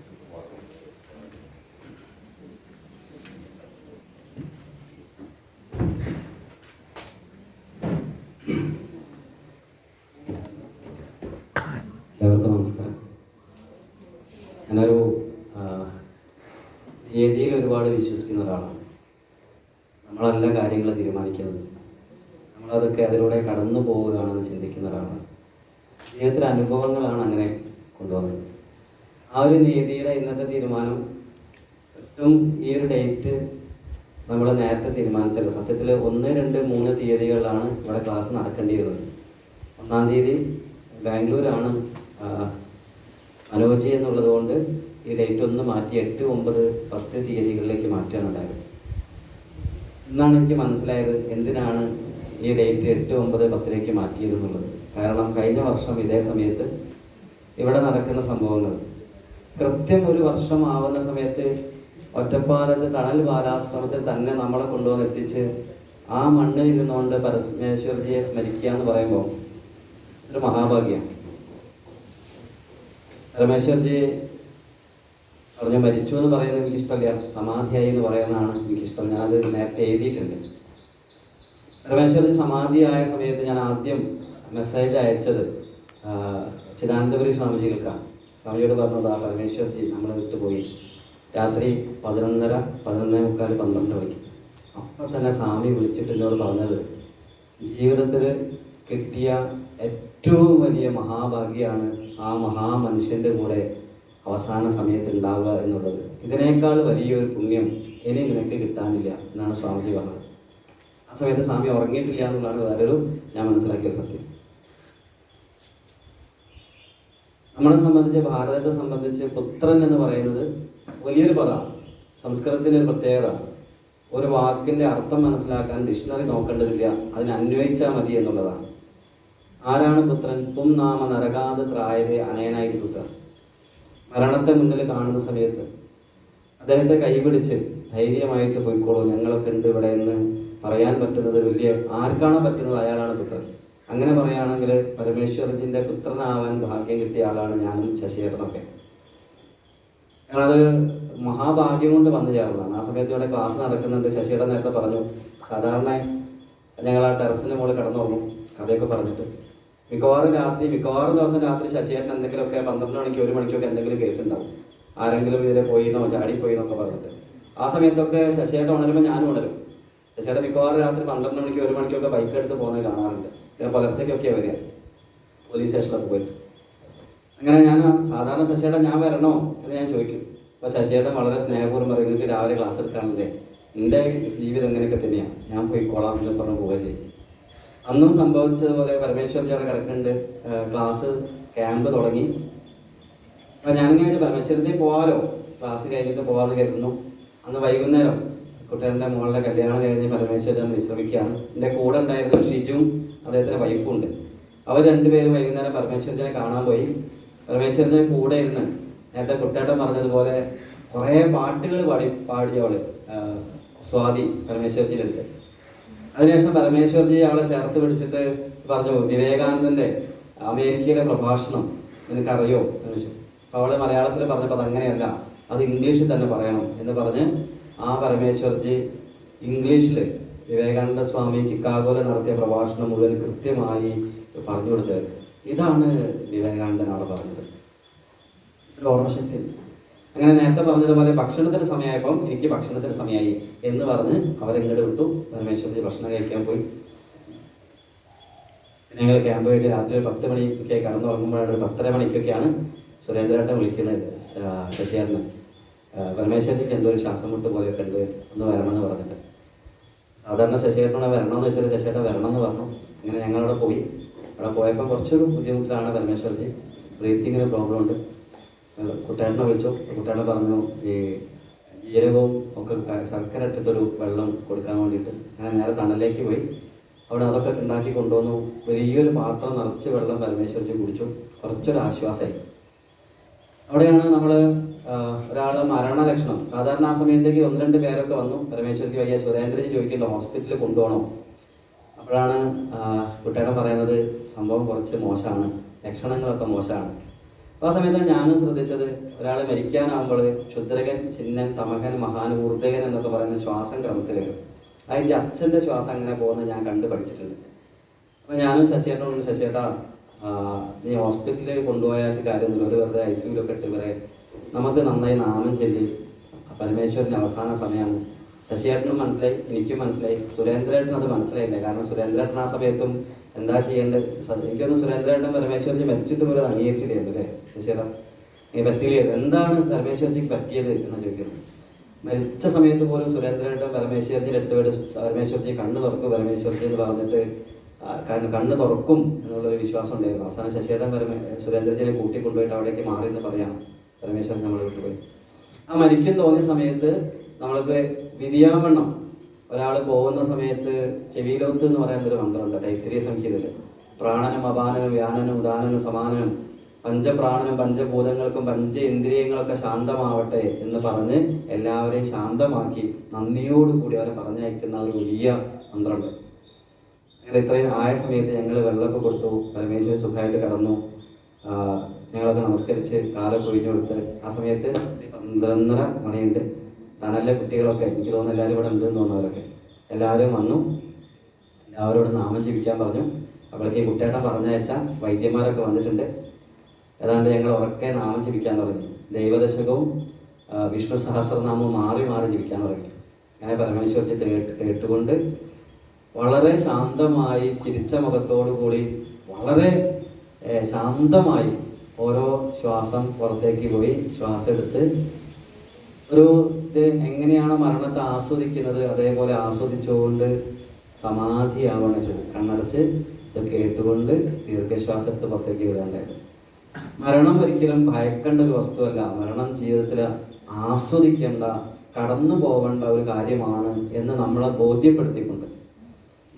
എല്ലാവർക്കും നമസ്കാരം. ഞാനൊരു വേദിയിൽ ഒരുപാട് വിശ്വസിക്കുന്ന ഒരാളാണ്. നമ്മളല്ല കാര്യങ്ങൾ തീരുമാനിക്കുന്നത്, നമ്മളതൊക്കെ അതിലൂടെ കടന്നു പോവുകയാണെന്ന് ചിന്തിക്കുന്ന ഒരാളാണ്. ജീവിതത്തിലെ അനുഭവങ്ങളാണ് അങ്ങനെ കൊണ്ടുവന്നത്. ആ ഒരു വേദിയുടെ ഇന്നത്തെ തീരുമാനം ഏറ്റവും ഈ ഒരു ഡേറ്റ് നമ്മൾ നേരത്തെ തീരുമാനിച്ചല്ലോ. സത്യത്തിൽ 1, 2, 3 തീയതികളിലാണ് ഇവിടെ ക്ലാസ് നടക്കേണ്ടിയിരുന്നത്. 1-ാം തീയതി ബാംഗ്ലൂരാണ് മനോജി എന്നുള്ളത് കൊണ്ട് ഈ ഡേറ്റ് ഒന്ന് മാറ്റി 8, 9, 10 തീയതികളിലേക്ക് മാറ്റുകയാണ് ഉണ്ടായത്. ഇന്നാണ് എനിക്ക് മനസ്സിലായത് എന്തിനാണ് ഈ ഡേറ്റ് 8, 9, 10ലേക്ക് മാറ്റിയതെന്നുള്ളത്. കാരണം കഴിഞ്ഞ വർഷം ഇതേ സമയത്ത് ഇവിടെ നടക്കുന്ന സംഭവങ്ങൾ കൃത്യം 1 വർഷം ആവുന്ന സമയത്ത് ഒറ്റപ്പാലത്ത് തണൽ ബാലാശ്രമത്തിൽ തന്നെ നമ്മളെ കൊണ്ടുവന്നെത്തിച്ച് ആ മണ്ണിൽ ഇരുന്നുകൊണ്ട് പരമേശ്വർജിയെ സ്മരിക്കുക എന്ന് പറയുമ്പോൾ ഒരു മഹാഭാഗ്യം. പരമേശ്വർജി പറഞ്ഞു മരിച്ചു എന്ന് പറയുന്നത് എനിക്കിഷ്ടമില്ല, സമാധിയായി എന്ന് പറയുന്നതാണ് എനിക്കിഷ്ടം. ഞാനത് നേരത്തെ എഴുതിയിട്ടുണ്ട്. പരമേശ്വർജി സമാധിയായ സമയത്ത് ഞാൻ ആദ്യം മെസ്സേജ് അയച്ചത് ചിദാനന്ദപുരി സ്വാമിജികൾക്കാണ്. സ്വാമിജിയോട് പറഞ്ഞത്, ആ പരമേശ്വർജി നമ്മളെ വിട്ടുപോയി, രാത്രി 11:30, 11:45, 12 മണിക്ക്. അപ്പം തന്നെ സ്വാമി വിളിച്ചിട്ട് എന്നോട് പറഞ്ഞത്, ജീവിതത്തിൽ കിട്ടിയ ഏറ്റവും വലിയ മഹാഭാഗ്യമാണ് ആ മഹാമനുഷ്യൻ്റെ കൂടെ അവസാന സമയത്ത് ഉണ്ടാവുക എന്നുള്ളത്. ഇതിനേക്കാൾ വലിയൊരു പുണ്യം ഇനി നിനക്ക് കിട്ടാനില്ല എന്നാണ് സ്വാമിജി പറഞ്ഞത്. ആ സമയത്ത് സ്വാമി ഉറങ്ങിയിട്ടില്ല എന്നുള്ളതാണ് വേറൊരു ഞാൻ മനസ്സിലാക്കിയ സത്യം. നമ്മളെ സംബന്ധിച്ച്, ഭാരതത്തെ സംബന്ധിച്ച് പുത്രൻ എന്ന് പറയുന്നത് വലിയൊരു പദമാണ്. സംസ്കൃതത്തിൻ്റെ ഒരു പ്രത്യേകത, ഒരു വാക്കിൻ്റെ അർത്ഥം മനസ്സിലാക്കാൻ ഡിക്ഷണറി നോക്കേണ്ടതില്ല, അതിന് അന്വയിച്ചാൽ മതി എന്നുള്ളതാണ്. ആരാണ് പുത്രൻ? പും നാമ നരകാത് ത്രായതേ അനേനായി പുത്രൻ. മരണത്തെ മുന്നിൽ കാണുന്ന സമയത്ത് അദ്ദേഹത്തെ കൈപിടിച്ച് ധൈര്യമായിട്ട് പോയിക്കോളൂ, ഞങ്ങളൊക്കെ ഉണ്ട് ഇവിടെ എന്ന് പറയാൻ പറ്റുന്നത് വലിയ ആർക്കാണോ പറ്റുന്നത് അയാളാണ് പുത്രൻ. അങ്ങനെ പറയുകയാണെങ്കിൽ പരമേശ്വർജിൻ്റെ പുത്രനാവാൻ ഭാഗ്യം കിട്ടിയ ആളാണ് ഞാനും ശശിയേട്ടനൊക്കെ. കാരണം അത് മഹാഭാഗ്യം കൊണ്ട് വന്നു ചേർന്നതാണ്. ആ സമയത്ത് ഇവിടെ ക്ലാസ് നടക്കുന്നുണ്ട്. ശശിയേട്ടൻ നേരത്തെ പറഞ്ഞു, സാധാരണ ഞങ്ങൾ ആ ടെറസിൻ്റെ മുകളിൽ കടന്നുറങ്ങും കഥയൊക്കെ പറഞ്ഞിട്ട്. മിക്കവാറും ദിവസം രാത്രി ശശിയേട്ടൻ എന്തെങ്കിലുമൊക്കെ 12 മണിക്ക് 1 മണിക്കൊക്കെ എന്തെങ്കിലും കേസ് ഉണ്ടാവും. ആരെങ്കിലും ഇതിലെ പോയിന്നോ ചാടിപ്പോയിന്നൊക്കെ പറഞ്ഞിട്ട്. ആ സമയത്തൊക്കെ ശശിയേട്ടൻ ഉണരുമ്പോൾ ഞാനും ഉണരും. ശശിയേട്ടൻ മിക്കവാറും രാത്രി 12 മണിക്ക് 1 മണിക്കൊക്കെ ബൈക്ക് എടുത്ത് പോകുന്നത് കാണാറുണ്ട്. പിന്നെ പുലർച്ചയ്ക്കൊക്കെ വരിക പോലീസ് സ്റ്റേഷനിലൊക്കെ പോയിട്ട്. അങ്ങനെ ഞാൻ സാധാരണ ശശിയേട്ടൻ ഞാൻ വരണോ എന്ന് ഞാൻ ചോദിക്കും. അപ്പോൾ ശശിയേട്ടൻ വളരെ സ്നേഹപൂർവ്വം പറയും, നിങ്ങൾക്ക് രാവിലെ ക്ലാസ് എടുക്കാണല്ലേ, എൻ്റെ ജീവിതം ഇങ്ങനെയൊക്കെ തന്നെയാണ്, ഞാൻ പോയിക്കോളാം എന്ന് പറഞ്ഞ് പോവുക ചെയ്യും. അന്നും സംഭവിച്ചതുപോലെ പരമേശ്വരജിയുടെ കിടക്കുന്നുണ്ട്. ക്ലാസ് ക്യാമ്പ് തുടങ്ങി. അപ്പോൾ ഞാനിങ്ങനെ പരമേശ്വരജി പോകാമല്ലോ, ക്ലാസ് കഴിഞ്ഞിട്ട് പോകാമെന്ന് കരുതുന്നു. അന്ന് വൈകുന്നേരം കുട്ടികളുടെ മോളുടെ കല്യാണം കഴിഞ്ഞ് പരമേശ്വരൻ അന്ന് വിശ്രമിക്കുകയാണ്. എൻ്റെ കൂടെ ഉണ്ടായിരുന്ന ഷിജുവും അദ്ദേഹത്തിൻ്റെ വൈഫും ഉണ്ട്. അവർ രണ്ടുപേരും വൈകുന്നേരം പരമേശ്വരജനെ കാണാൻ പോയി. പരമേശ്വരജനെ കൂടെ ഇരുന്ന് നേരത്തെ കുട്ടേട്ടൻ പറഞ്ഞതുപോലെ കുറേ പാട്ടുകൾ പാടിയവള് സ്വാതി പരമേശ്വരജിയുടെ അടുത്ത്. അതിനുശേഷം പരമേശ്വരജി അവളെ ചേർത്ത് പിടിച്ചിട്ട് പറഞ്ഞു, വിവേകാനന്ദൻ്റെ അമേരിക്കയിലെ പ്രഭാഷണം നിനക്കറിയോ എന്ന് ചോദിച്ചു. അപ്പോൾ അവള് മലയാളത്തിൽ പറഞ്ഞപ്പോൾ അതങ്ങനെയല്ല, അത് ഇംഗ്ലീഷിൽ തന്നെ പറയണം എന്ന് പറഞ്ഞ് ആ പരമേശ്വരജി ഇംഗ്ലീഷിൽ വിവേകാനന്ദ സ്വാമി ചിക്കാഗോയിൽ നടത്തിയ പ്രഭാഷണം മുഴുവൻ കൃത്യമായി പറഞ്ഞു കൊടുത്തത്. ഇതാണ് വിവേകാനന്ദൻ അവിടെ പറഞ്ഞത്, ഒരു ഓർമ്മശക്തി. അങ്ങനെ നേരത്തെ പറഞ്ഞതുപോലെ ഭക്ഷണത്തിന് സമയമായപ്പം എനിക്ക് ഭക്ഷണത്തിന് സമയമായി എന്ന് പറഞ്ഞ് അവരെങ്ങോട്ട് വിട്ടു. പരമേശ്വരജി ഭക്ഷണം കഴിക്കാൻ പോയി. ഞങ്ങൾ ക്യാമ്പ് കഴിഞ്ഞ് രാത്രി 10 മണിക്ക് കടന്നുറങ്ങുമ്പോഴാണ്, ഒരു 10:30 മണിക്കൊക്കെയാണ് സുരേന്ദ്രേട്ടൻ വിളിക്കുന്നത് ശശിയേട്ടന്. പരമേശ്വരജിക്ക് എന്തോ ഒരു ശ്വാസം മുട്ട് പോലെയൊക്കെ ഉണ്ട്, ഒന്ന് വരണമെന്ന് പറഞ്ഞിട്ട്. സാധാരണ ശശിയേട്ടനെ വരണമെന്ന് വെച്ചാൽ ശശിയേട്ടൻ വരണമെന്ന് പറഞ്ഞു. അങ്ങനെ ഞങ്ങളവിടെ പോയി. അവിടെ പോയപ്പോൾ കുറച്ചൊരു ബുദ്ധിമുട്ടിലാണ് പരമേശ്വരജി, ബ്രീത്തിങ്ങിന് പ്രോബ്ലം ഉണ്ട്. കുട്ടേട്ടനെ വിളിച്ചു. കുട്ടേട്ടൻ പറഞ്ഞു ഈ ജീരകവും ഒക്കെ ശർക്കര ഇട്ടിട്ടൊരു വെള്ളം കൊടുക്കാൻ വേണ്ടിയിട്ട്. അങ്ങനെ നേരെ തണലിലേക്ക് പോയി. അവിടെ അതൊക്കെ ഉണ്ടാക്കി കൊണ്ടുവന്നു. വലിയൊരു പാത്രം നിറച്ച് വെള്ളം പരമേശ്വരജി കുടിച്ചു. കുറച്ചൊരു ആശ്വാസമായി. അവിടെയാണ് നമ്മൾ ഒരാൾ മരണലക്ഷണം, സാധാരണ ആ സമയത്തേക്ക് 1-2 പേരൊക്കെ വന്നു. പരമേശ്വരജി വയ്യ, സുരേന്ദ്രജി ചോദിക്കല്ലോ ഹോസ്പിറ്റലിൽ കൊണ്ടുപോകണോ. അപ്പോഴാണ് കുട്ടേട്ടൻ പറയുന്നത് സംഭവം കുറച്ച് മോശമാണ്, ലക്ഷണങ്ങളൊക്കെ മോശമാണ്. അപ്പോൾ ആ സമയത്ത് ഞാനും ശ്രദ്ധിച്ചത്, ഒരാൾ മരിക്കാനാവുമ്പോൾ ക്ഷുദ്രകൻ, ചിഹ്നൻ, തമകൻ, മഹാനൂർദ്ധകൻ എന്നൊക്കെ പറയുന്ന ശ്വാസം ക്രമത്തിൽ വരും. അതിൻ്റെ അച്ഛൻ്റെ ശ്വാസം അങ്ങനെ പോകുന്നത് ഞാൻ കണ്ടു പഠിച്ചിട്ടുണ്ട്. അപ്പോൾ ഞാനും ശശിയേട്ടനോട്, ശശിയേട്ടാ നീ ഹോസ്പിറ്റലിൽ കൊണ്ടുപോയാൽ കാര്യമൊന്നുമില്ല, ഒരു വെറുതെ ICUലൊക്കെ ഇട്ട് ഇവരെ നമുക്ക് നന്നായി നാമം ചൊല്ലി, പരമേശ്വരൻ്റെ അവസാന സമയമാണ്. ശശിയേട്ടനും മനസ്സിലായി, എനിക്കും മനസ്സിലായി, സുരേന്ദ്രേട്ടൻ അത് മനസ്സിലായില്ല. കാരണം സുരേന്ദ്രേട്ടൻ ആ സമയത്തും എന്താ ചെയ്യേണ്ടത്, എനിക്കൊന്ന് സുരേന്ദ്രേട്ടൻ പരമേശ്വരജി മരിച്ചിട്ട് പോലും അംഗീകരിച്ചില്ലായിരുന്നു അല്ലേ ശശിയേട്ടാ, പറ്റിയില്ല, എന്താണ് പരമേശ്വരജിക്ക് പറ്റിയത് എന്ന് ചോദിക്കുന്നു. മരിച്ച സമയത്ത് പോലും സുരേന്ദ്രേട്ടൻ പരമേശ്വരജിയുടെ അടുത്ത് പോയിട്ട് പരമേശ്വരജി കണ്ണ് തുറക്കും പരമേശ്വരജി എന്ന് പറഞ്ഞിട്ട് കണ്ണ് തുറക്കും എന്നുള്ളൊരു വിശ്വാസം ഉണ്ടായിരുന്നു. അവസാനം ശശിയേട്ടൻ സുരേന്ദ്രജിനെ കൂട്ടിക്കൊണ്ടുപോയിട്ട് അവിടേക്ക് മാറി എന്ന് പറയാം പരമേശ്വരൻ നമ്മൾ വിട്ടുപോയി. ആ മരിക്കും തോന്നിയ സമയത്ത് നമ്മൾക്ക് വിധിയാവണ്ണം ഒരാൾ പോകുന്ന സമയത്ത് ചെവിയിലോത്ത് എന്ന് പറയുന്നൊരു മന്ത്രമുണ്ട് തൈത്തിരീയ സംഹിതയില്. പ്രാണനും അപാനനും വ്യാനനും ഉദാനനും സമാനനും പഞ്ചപ്രാണനും പഞ്ചഭൂതങ്ങൾക്കും പഞ്ചേന്ദ്രിയങ്ങളൊക്കെ ശാന്തമാവട്ടെ എന്ന് പറഞ്ഞ് എല്ലാവരെയും ശാന്തമാക്കി നന്ദിയോടുകൂടി അവരെ പറഞ്ഞയക്കുന്ന ഒരു വലിയ മന്ത്രമുണ്ട്. അങ്ങനെ ഇത്രയും ആയ സമയത്ത് ഞങ്ങൾ വെള്ളമൊക്കെ കൊടുത്തു, പരമേശ്വരൻ സുഖമായിട്ട് കടന്നു. ഞങ്ങളൊക്കെ നമസ്കരിച്ച് കാലൊക്കെ ഒഴിഞ്ഞു കൊടുത്ത് ആ സമയത്ത് 12:30 മണിയുണ്ട്. തണലിലെ കുട്ടികളൊക്കെ, എനിക്ക് തോന്നുന്നു എല്ലാവരും ഇവിടെ ഉണ്ടെന്ന് തോന്നുന്നവരൊക്കെ എല്ലാവരും വന്നു. എല്ലാവരോടും നാമം ജപിക്കാൻ പറഞ്ഞു. അപ്പോഴേക്ക് കുട്ടേട്ടൻ പറഞ്ഞയച്ച വൈദ്യന്മാരൊക്കെ വന്നിട്ടുണ്ട്. ഏതാണ്ട് ഞങ്ങൾ ഉറക്കെ നാമം ജപിക്കാൻ തുടങ്ങി. ദൈവദശകവും വിഷ്ണു സഹസ്രനാമവും മാറി മാറി ജപിക്കാൻ തുടങ്ങി. അങ്ങനെ പരമേശ്വരജി കേട്ടുകൊണ്ട് വളരെ ശാന്തമായി ചിരിച്ച മുഖത്തോടു കൂടി വളരെ ശാന്തമായി ഓരോ ശ്വാസം പുറത്തേക്ക് പോയി ശ്വാസം എടുത്ത് ഒരു ഇത് എങ്ങനെയാണോ മരണത്തെ ആസ്വദിക്കുന്നത് അതേപോലെ ആസ്വദിച്ചുകൊണ്ട് സമാധിയാവണം ചെയ്ത് കണ്ണടച്ച് ഇത് കേട്ടുകൊണ്ട് ദീർഘശ്വാസം എടുത്ത് പുറത്തേക്ക് വിടാണ്ടായത്. മരണം ഒരിക്കലും ഭയക്കേണ്ട ഒരു വസ്തുവല്ല. മരണം ജീവിതത്തിൽ ആസ്വദിക്കേണ്ട, കടന്നു പോകേണ്ട ഒരു കാര്യമാണ് എന്ന് നമ്മളെ ബോധ്യപ്പെടുത്തിക്കൊണ്ട്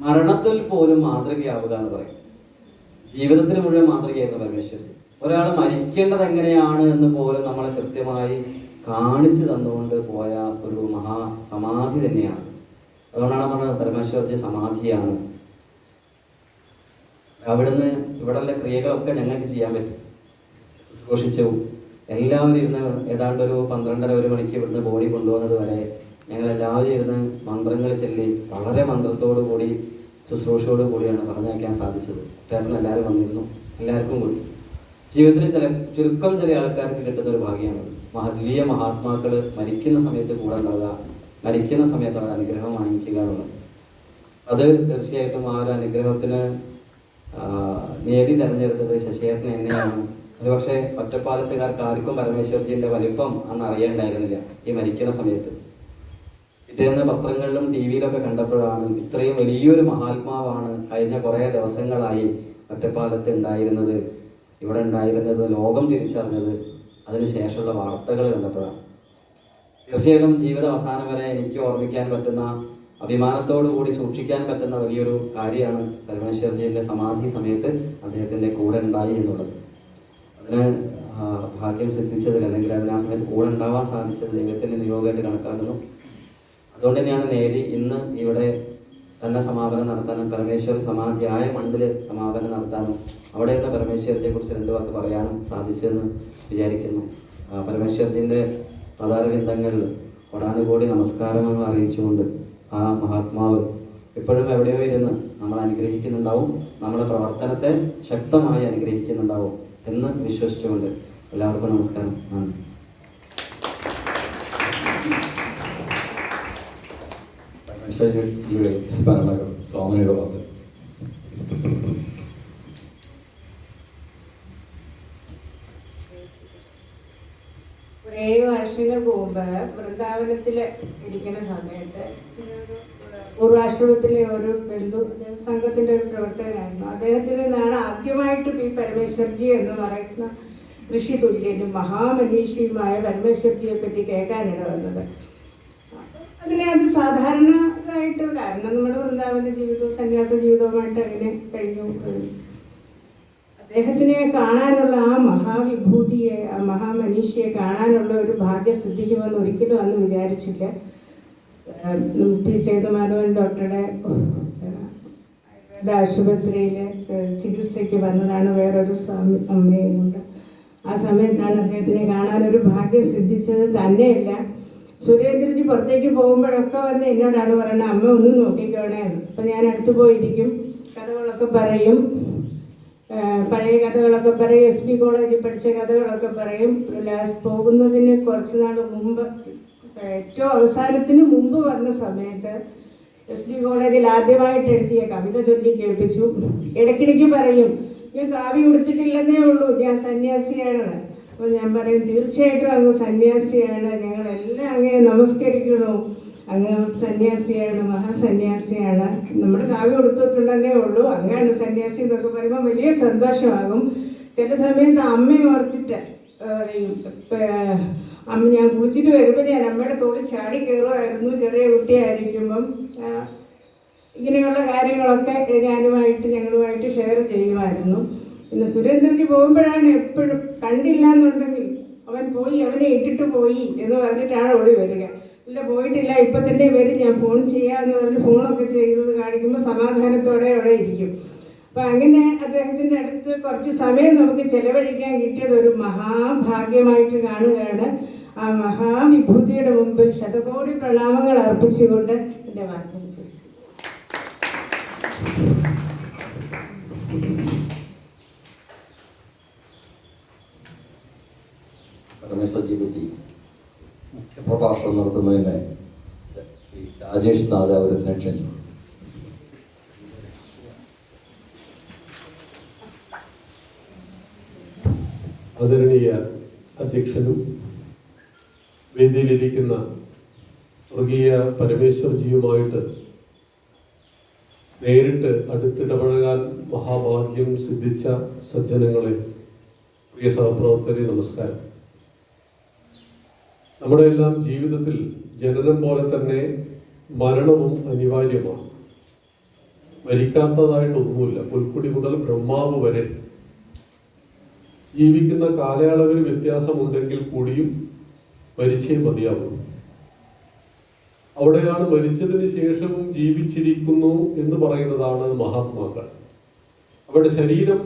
മരണത്തിൽ പോലും മാതൃകയാവുക എന്ന് പറയും. ജീവിതത്തിൽ മുഴുവൻ മാതൃകയായിരുന്നു പരമേശ്വരൻ. ഒരാൾ മരിക്കേണ്ടത് എങ്ങനെയാണ് എന്ന് പോലും നമ്മളെ കൃത്യമായി കാണിച്ചു തന്നുകൊണ്ട് പോയ ഒരു മഹാസമാധി തന്നെയാണ്. അതുകൊണ്ടാണ് പറഞ്ഞത് പരമേശ്വരജി സമാധിയാണ്. അവിടുന്ന് ഇവിടെയുള്ള ക്രിയകളൊക്കെ ഞങ്ങൾക്ക് ചെയ്യാൻ പറ്റും. ശുശ്രൂഷിച്ചു എല്ലാവരും ഇരുന്ന് ഏതാണ്ട് ഒരു 12:30-1 മണിക്ക് ഇവിടുന്ന് ബോഡി കൊണ്ടുപോകുന്നത് വരെ ഞങ്ങൾ എല്ലാവരും ഇരുന്ന് മന്ത്രങ്ങൾ ചൊല്ലി വളരെ മന്ത്രത്തോടു കൂടി ശുശ്രൂഷയോട് കൂടിയാണ് പറഞ്ഞയക്കാൻ സാധിച്ചത്. ചേട്ടൻ എല്ലാവരും വന്നിരുന്നു, എല്ലാവർക്കും കൂടി. ജീവിതത്തിൽ ചുരുക്കം ചില ആൾക്കാർക്ക് കിട്ടുന്ന ഒരു ഭാഗ്യമാണ് വലിയ മഹാത്മാക്കൾ മരിക്കുന്ന സമയത്ത് കൂടെ ഉണ്ടാവുക, മരിക്കുന്ന സമയത്ത് അവർ അനുഗ്രഹം വാങ്ങിക്കുക എന്നുള്ളത്. അത് തീർച്ചയായിട്ടും ആ ഒരു അനുഗ്രഹത്തിന് നിയതി തിരഞ്ഞെടുത്തത് ശശിയേട്ടൻ എന്നെയാണ്. ഒരുപക്ഷെ ഒറ്റപ്പാലത്തുകാർക്ക് ആർക്കും പരമേശ്വർജിയുടെ വലിപ്പം അന്ന് അറിയണ്ടായിരുന്നില്ല ഈ മരിക്കുന്ന സമയത്ത്. പിറ്റേന്ന് പത്രങ്ങളിലും ടി വിയിലൊക്കെ കണ്ടപ്പോഴാണ് ഇത്രയും വലിയൊരു മഹാത്മാവാണ് കഴിഞ്ഞ കുറേ ദിവസങ്ങളായി ഒറ്റപ്പാലത്ത് ഉണ്ടായിരുന്നത്, ഇവിടെ ഉണ്ടായിരുന്നത് ലോകം തിരിച്ചറിഞ്ഞത് അതിനുശേഷമുള്ള വാർത്തകൾ കണ്ടപ്പോഴാണ്. തീർച്ചയായിട്ടും ജീവിത അവസാനം വരെ എനിക്ക് ഓർമ്മിക്കാൻ പറ്റുന്ന, അഭിമാനത്തോടു കൂടി സൂക്ഷിക്കാൻ പറ്റുന്ന വലിയൊരു കാര്യമാണ് പരമേശ്വർജിയുടെ സമാധി സമയത്ത് അദ്ദേഹത്തിൻ്റെ കൂടെ ഉണ്ടായി എന്നുള്ളത്. അതിന് ഭാഗ്യം സിദ്ധിച്ചതിൽ, അല്ലെങ്കിൽ അതിന് ആ സമയത്ത് കൂടെ ഉണ്ടാവാൻ സാധിച്ചത് ദൈവത്തിൻ്റെ നിയോഗമായിട്ട് കണക്കാക്കുന്നു. അതുകൊണ്ട് തന്നെയാണ് നേരി ഇന്ന് ഇവിടെ തന്നെ സമാപനം നടത്താനും പരമേശ്വരി സമാധിയായ മണ്ണിൽ സമാപനം നടത്താനും അവിടെ നിന്ന് പരമേശ്വരജിയെ കുറിച്ച് 2 വാക്ക് പറയാനും സാധിച്ചെന്ന് വിചാരിക്കുന്നു. പരമേശ്വരജിൻ്റെ പദാരവിന്ദങ്ങളിൽ കൊടാനുകൂടി നമസ്കാരങ്ങൾ അറിയിച്ചുകൊണ്ട് ആ മഹാത്മാവ് എപ്പോഴും എവിടെയോ ഇരുന്ന് നമ്മൾ അനുഗ്രഹിക്കുന്നുണ്ടാവും, നമ്മുടെ പ്രവർത്തനത്തെ ശക്തമായി അനുഗ്രഹിക്കുന്നുണ്ടാവും എന്ന് വിശ്വസിച്ചുകൊണ്ട് എല്ലാവർക്കും നമസ്കാരം, നന്ദി. പരമേശ്വരജിയുടെ സ്മരണകൾ സ്വാമിയുടെ വാക്ക്. കുറേ വർഷങ്ങൾക്ക് മുമ്പ് വൃന്ദാവനത്തിൽ ഇരിക്കുന്ന സമയത്ത് പൂർവാശ്രമത്തിലെ ഒരു ബന്ധു സംഘത്തിൻ്റെ ഒരു പ്രവർത്തകനായിരുന്നു. അദ്ദേഹത്തിൽ നിന്നാണ് ആദ്യമായിട്ട് പി പരമേശ്വർജി എന്ന് പറയുന്ന ഋഷി തുല്യനും മഹാമനീഷിയുമായ പരമേശ്വർജിയെ പറ്റി കേൾക്കാനിട വന്നത്. അതിനെ അത് സാധാരണമായിട്ട്, കാരണം നമ്മുടെ വൃന്ദാവന ജീവിതവും സന്യാസ ജീവിതവുമായിട്ട് അങ്ങനെ കഴിഞ്ഞു. അദ്ദേഹത്തിനെ കാണാനുള്ള ആ മഹാവിഭൂതിയെ, ആ മഹാമനീഷിയെ കാണാനുള്ള ഒരു ഭാഗ്യം സിദ്ധിക്കുമെന്ന് ഒരിക്കലും അന്ന് വിചാരിച്ചില്ല. പി സേതുമാധവൻ ഡോക്ടറുടെ ആശുപത്രിയിൽ ചികിത്സയ്ക്ക് വന്നതാണ് വേറൊരു അമ്മയും കൊണ്ട്. ആ സമയത്താണ് അദ്ദേഹത്തിനെ കാണാനൊരു ഭാഗ്യം സിദ്ധിച്ചത്. തന്നെയല്ല, സുരേന്ദ്രജി പുറത്തേക്ക് പോകുമ്പോഴൊക്കെ വന്ന് എന്നോടാണ് പറയുന്നത്, അമ്മ ഒന്ന് നോക്കിക്കോണേ. അപ്പം ഞാൻ അടുത്ത് പോയിരിക്കും, കഥകളൊക്കെ പറയും, പഴയ കഥകളൊക്കെ പറയും, SB കോളേജിൽ പഠിച്ച കഥകളൊക്കെ പറയും. പോകുന്നതിന് കുറച്ച് നാൾ മുമ്പ്, ഏറ്റവും അവസാനത്തിന് മുമ്പ് വന്ന സമയത്ത് SB കോളേജിൽ ആദ്യമായിട്ട് എഴുതിയ കവിത ചൊല്ലി കേൾപ്പിച്ചു. ഇടയ്ക്കിടയ്ക്ക് പറയും, ഞാൻ കാവ്യ ഉടുത്തിട്ടില്ലെന്നേ ഉള്ളൂ, ഞാൻ സന്യാസിയാണ്. അപ്പോൾ ഞാൻ പറയും, തീർച്ചയായിട്ടും അങ്ങ് സന്യാസിയാണ്, ഞങ്ങളെല്ലാം അങ്ങേ നമസ്കരിക്കണു, അങ്ങ് സന്യാസിയാണ്, മഹാസന്യാസിയാണ്, നമ്മുടെ കാവ്യ കൊടുത്തിട്ടുണ്ടെന്നേ ഉള്ളൂ, അങ്ങാണ് സന്യാസി എന്നൊക്കെ പറയുമ്പോൾ വലിയ സന്തോഷമാകും. ചില സമയത്ത് അമ്മയെ ഓർത്തിട്ട് പറയും, അമ്മ ഞാൻ കുളിച്ചിട്ട് വരുമ്പോൾ ഞാൻ അമ്മയുടെ തോളിൽ ചാടി കയറുമായിരുന്നു ചെറിയ കുട്ടിയായിരിക്കുമ്പം. ഇങ്ങനെയുള്ള കാര്യങ്ങളൊക്കെ ഞങ്ങളുമായിട്ട് ഷെയർ ചെയ്യുമായിരുന്നു. പിന്നെ സുരേന്ദ്രജി പോകുമ്പോഴാണ് എപ്പോഴും, കണ്ടില്ല എന്നുണ്ടെങ്കിൽ അവൻ പോയി, അവനെ ഇട്ടിട്ട് പോയി എന്ന് പറഞ്ഞിട്ടാണ് ഓടി വരിക. ഇല്ല, പോയിട്ടില്ല, ഇപ്പം തന്നെ വരും, ഞാൻ ഫോൺ ചെയ്യാമെന്ന് പറഞ്ഞ് ഫോണൊക്കെ ചെയ്തത് കാണിക്കുമ്പോൾ സമാധാനത്തോടെ അവിടെ ഇരിക്കും. അപ്പം അങ്ങനെ അദ്ദേഹത്തിൻ്റെ അടുത്ത് കുറച്ച് സമയം നമുക്ക് ചെലവഴിക്കാൻ കിട്ടിയത് ഒരു മഹാഭാഗ്യമായിട്ട് കാണുകയാണ്. ആ മഹാവിഭൂതിയുടെ മുമ്പിൽ ശതകോടി പ്രണാമങ്ങൾ അർപ്പിച്ചുകൊണ്ട് എൻ്റെ വാക്കുകൾ ചെയ്യും. പരമേശ്വർജിയെ പറ്റി മുഖ്യപ്രഭാഷണം നടത്തുന്നതിന് ശ്രീ രാജേഷ് നാദാപുരത്തിനെ ക്ഷണിച്ചു. ആദരണീയ അധ്യക്ഷനും വേദിയിലിരിക്കുന്ന സ്വർഗീയ പരമേശ്വർജിയുമായിട്ട് നേരിട്ട് അടുത്തിടപഴകാൻ മഹാഭാഗ്യം സിദ്ധിച്ച സജ്ജനങ്ങളെ, പ്രിയ സഹപ്രവർത്തകരെ, നമസ്കാരം. നമ്മുടെ എല്ലാം ജീവിതത്തിൽ ജനനം പോലെ തന്നെ മരണവും അനിവാര്യമാണ്. മരിക്കാത്തതായിട്ടൊന്നുമില്ല. പുൽക്കുടി മുതൽ ബ്രഹ്മാവ് വരെ ജീവിക്കുന്ന കാലയളവിന് വ്യത്യാസമുണ്ടെങ്കിൽ കൂടിയും മരിച്ചേ മതിയാവും. അവിടെയാണ് മരിച്ചതിന് ശേഷവും ജീവിച്ചിരിക്കുന്നു എന്ന് പറയുന്നതാണ് മഹാത്മാക്കൾ. അവരുടെ ശരീരം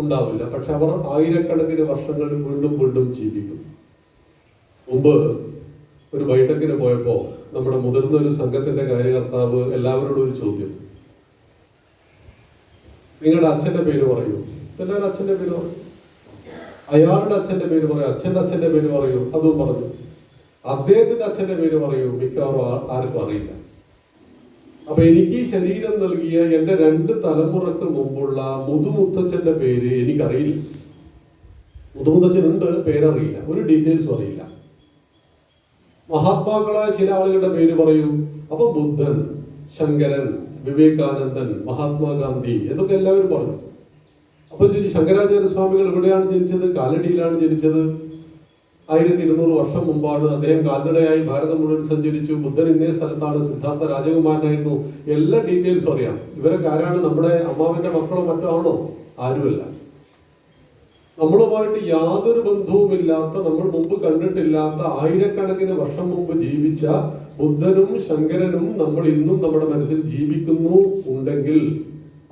ഉണ്ടാവില്ല, പക്ഷെ അവർ ആയിരക്കണക്കിന് വർഷങ്ങൾ വീണ്ടും വീണ്ടും ജീവിക്കും. മുമ്പ് ഒരു ബൈഠക്കിന് പോയപ്പോൾ നമ്മുടെ മുതിർന്ന ഒരു സംഘത്തിന്റെ കാര്യകർത്താവ് എല്ലാവരോടും ഒരു ചോദ്യം, നിങ്ങളുടെ അച്ഛൻ്റെ പേര് പറയൂ. എല്ലാവരും അച്ഛൻ്റെ പേര് പറയും. അയാളുടെ അച്ഛൻ്റെ പേര് പറയൂ. അച്ഛൻ്റെ പേര് പറയൂ. അതും പറഞ്ഞു. അദ്ദേഹത്തിന്റെ അച്ഛൻ്റെ പേര് പറയൂ. മിക്കവാറും ആർക്കും അറിയില്ല. അപ്പൊ എനിക്ക് ഈ ശരീരം നൽകിയ എൻ്റെ 2 തലമുറക്ക് മുമ്പുള്ള മുതുമുത്തച്ഛന്റെ പേര് എനിക്കറിയില്ല. മുതുമുത്തച്ഛനുണ്ട്, പേരറിയില്ല, ഒരു ഡീറ്റെയിൽസും അറിയില്ല. മഹാത്മാക്കളായ ചില ആളുകളുടെ പേര് പറയും. അപ്പൊ ബുദ്ധൻ, ശങ്കരൻ, വിവേകാനന്ദൻ, മഹാത്മാഗാന്ധി എന്നൊക്കെ എല്ലാവരും പറഞ്ഞു. അപ്പൊ ശങ്കരാചാര്യ സ്വാമികൾ എവിടെയാണ് ജനിച്ചത്? കാലടിയിലാണ് ജനിച്ചത്. 1200 വർഷം മുമ്പാണ്. അദ്ദേഹം കാൽനടയായി ഭാരതം മുഴുവൻ സഞ്ചരിച്ചു. ബുദ്ധൻ ഇന്നേ സ്ഥലത്താണ്. സിദ്ധാർത്ഥ രാജകുമാരനായിരുന്നു. എല്ലാ ഡീറ്റെയിൽസും അറിയാം. ഇവരൊക്കെ ആരാണ്? നമ്മുടെ അമ്മാവന്റെ മക്കളോ മറ്റോ ആണോ? ആരുമല്ല. നമ്മളുമായിട്ട് യാതൊരു ബന്ധവുമില്ലാത്ത, നമ്മൾ മുമ്പ് കണ്ടിട്ടില്ലാത്ത, ആയിരക്കണക്കിന് വർഷം മുമ്പ് ജീവിച്ച ബുദ്ധനും ശങ്കരനും നമ്മൾ ഇന്നും നമ്മുടെ മനസ്സിൽ ജീവിക്കുന്നു ഉണ്ടെങ്കിൽ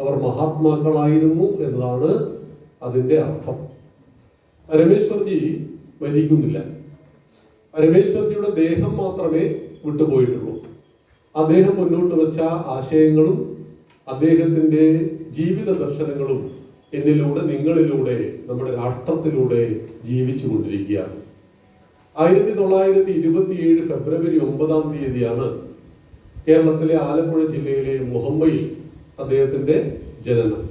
അവർ മഹാത്മാക്കളായിരുന്നു എന്നതാണ് അതിന്റെ അർത്ഥം. പരമേശ്വർജി മരിക്കുന്നില്ല. പരമേശ്വർജിയുടെ ദേഹം മാത്രമേ വിട്ടുപോയിട്ടുള്ളൂ. അദ്ദേഹം മുന്നോട്ട് വെച്ച ആശയങ്ങളും അദ്ദേഹത്തിന്റെ ജീവിത ദർശനങ്ങളും എന്നിലൂടെ, നിങ്ങളിലൂടെ, നമ്മുടെ രാഷ്ട്രത്തിലൂടെ ജീവിച്ചു കൊണ്ടിരിക്കുകയാണ്. 1927 ഫെബ്രുവരി 9 കേരളത്തിലെ ആലപ്പുഴ ജില്ലയിലെ മുഹമ്മയിൽ അദ്ദേഹത്തിന്റെ ജനനം.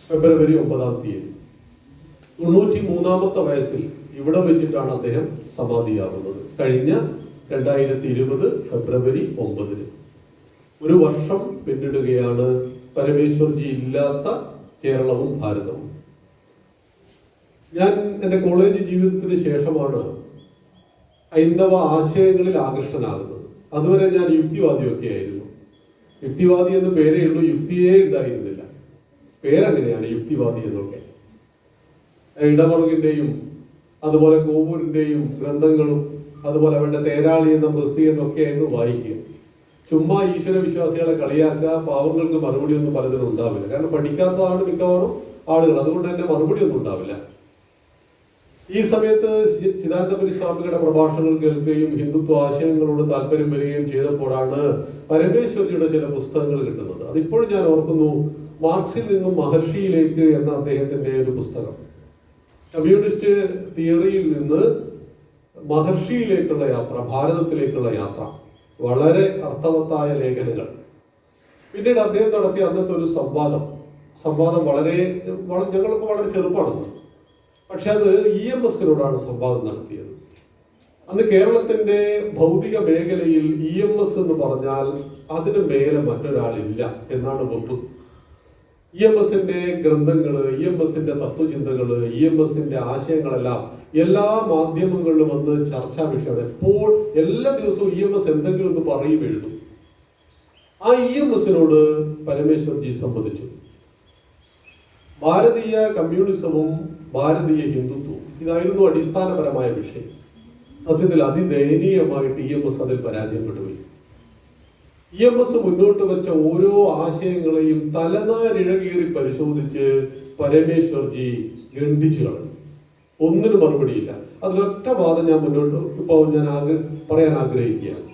ഫെബ്രുവരി 9 93-ാമത്തെ വയസ്സിൽ ഇവിടെ വെച്ചിട്ടാണ് അദ്ദേഹം സമാധിയാവുന്നത്. കഴിഞ്ഞ 2020 ഫെബ്രുവരി 9. ഒരു വർഷം പിന്നിടുകയാണ് പരമേശ്വർജി ഇല്ലാത്ത കേരളവും ഭാരതവും. ഞാൻ എൻ്റെ കോളേജ് ജീവിതത്തിന് ശേഷമാണ് ഹൈന്ദവ ആശയങ്ങളിൽ ആകൃഷ്ടനാകുന്നത്. അതുവരെ ഞാൻ യുക്തിവാദിയൊക്കെ ആയിരുന്നു. യുക്തിവാദി എന്ന പേരേ ഉള്ളൂ, യുക്തിയേ ഉണ്ടായിരുന്നില്ല. പേരങ്ങനെയാണ് യുക്തിവാദി എന്നൊക്കെ. ഇടമറുകിൻ്റെയും അതുപോലെ കോവൂരിൻ്റെയും ഗ്രന്ഥങ്ങളും അതുപോലെ അവരുടെ തേരാളി എന്ന പ്രസിദ്ധീകരണമൊക്കെ ആയിരുന്നു വായിക്കുക. ചുമ്മാ ഈശ്വര വിശ്വാസികളെ കളിയാക്കുക, പാവങ്ങൾക്ക് മറുപടി ഒന്നും പലതിനും ഉണ്ടാവില്ല. കാരണം പഠിക്കാത്തതാണ് മിക്കവാറും ആളുകൾ, അതുകൊണ്ട് തന്നെ മറുപടി ഒന്നും ഉണ്ടാവില്ല. ഈ സമയത്ത് ചിദാനന്ദപുരി സ്വാമികളുടെ പ്രഭാഷണങ്ങൾ കേൾക്കുകയും ഹിന്ദുത്വ ആശയങ്ങളോട് താല്പര്യം വരികയും ചെയ്തപ്പോഴാണ് പരമേശ്വർജിയുടെ ചില പുസ്തകങ്ങൾ കിട്ടുന്നത്. അതിപ്പോഴും ഞാൻ ഓർക്കുന്നു. മാർക്സിൽ നിന്നും മഹർഷിയിലേക്ക് എന്ന അദ്ദേഹത്തിന്റെ ഒരു പുസ്തകം. കമ്മ്യൂണിസ്റ്റ് തിയറിയിൽ നിന്ന് മഹർഷിയിലേക്കുള്ള യാത്ര, ഭാരതത്തിലേക്കുള്ള യാത്ര, വളരെ അർത്ഥവത്തായ ലേഖനങ്ങൾ. പിന്നീട് അദ്ദേഹം നടത്തിയ അന്നത്തെ ഒരു സംവാദം വളരെ ഞങ്ങൾക്ക് വളരെ ചെറുപ്പമാണെന്ന്. പക്ഷെ അത് EMSനോടാണ് സംവാദം നടത്തിയത്. അന്ന് കേരളത്തിന്റെ ഭൗതിക മേഖലയിൽ EMS എന്ന് പറഞ്ഞാൽ അതിന് മേലെ മറ്റൊരാളില്ല എന്നാണ് വെപ്പ്. EMSന്റെ ഗ്രന്ഥങ്ങള്, EMSന്റെ തത്വചിന്തകള്, EMSന്റെ ആശയങ്ങളെല്ലാം എല്ലാ മാധ്യമങ്ങളിലും വന്ന് ചർച്ചാ വിഷയമാണ്. എപ്പോൾ എല്ലാ ദിവസവും EMS എന്തെങ്കിലും ഒന്ന് പറയും, എഴുതും. ആ EMSനോട് പരമേശ്വർജി സംവദിച്ചു. ഭാരതീയ കമ്മ്യൂണിസവും ഭാരതീയ ഹിന്ദുത്വവും ഇതായിരുന്നു അടിസ്ഥാനപരമായ വിഷയം. സത്യത്തിൽ അതിദയനീയമായിട്ട് EMS അതിൽ പരാജയപ്പെട്ടുപോയി. EMS മുന്നോട്ട് വെച്ച ഓരോ ആശയങ്ങളെയും തലനാരിഴകീറി പരിശോധിച്ച് പരമേശ്വർജി ഖണ്ഡിച്ചു കളഞ്ഞു. ഒന്നിനും മറുപടിയില്ല. അതിലൊറ്റ വാദം ഞാൻ പറയാൻ ആഗ്രഹിക്കുകയാണ്.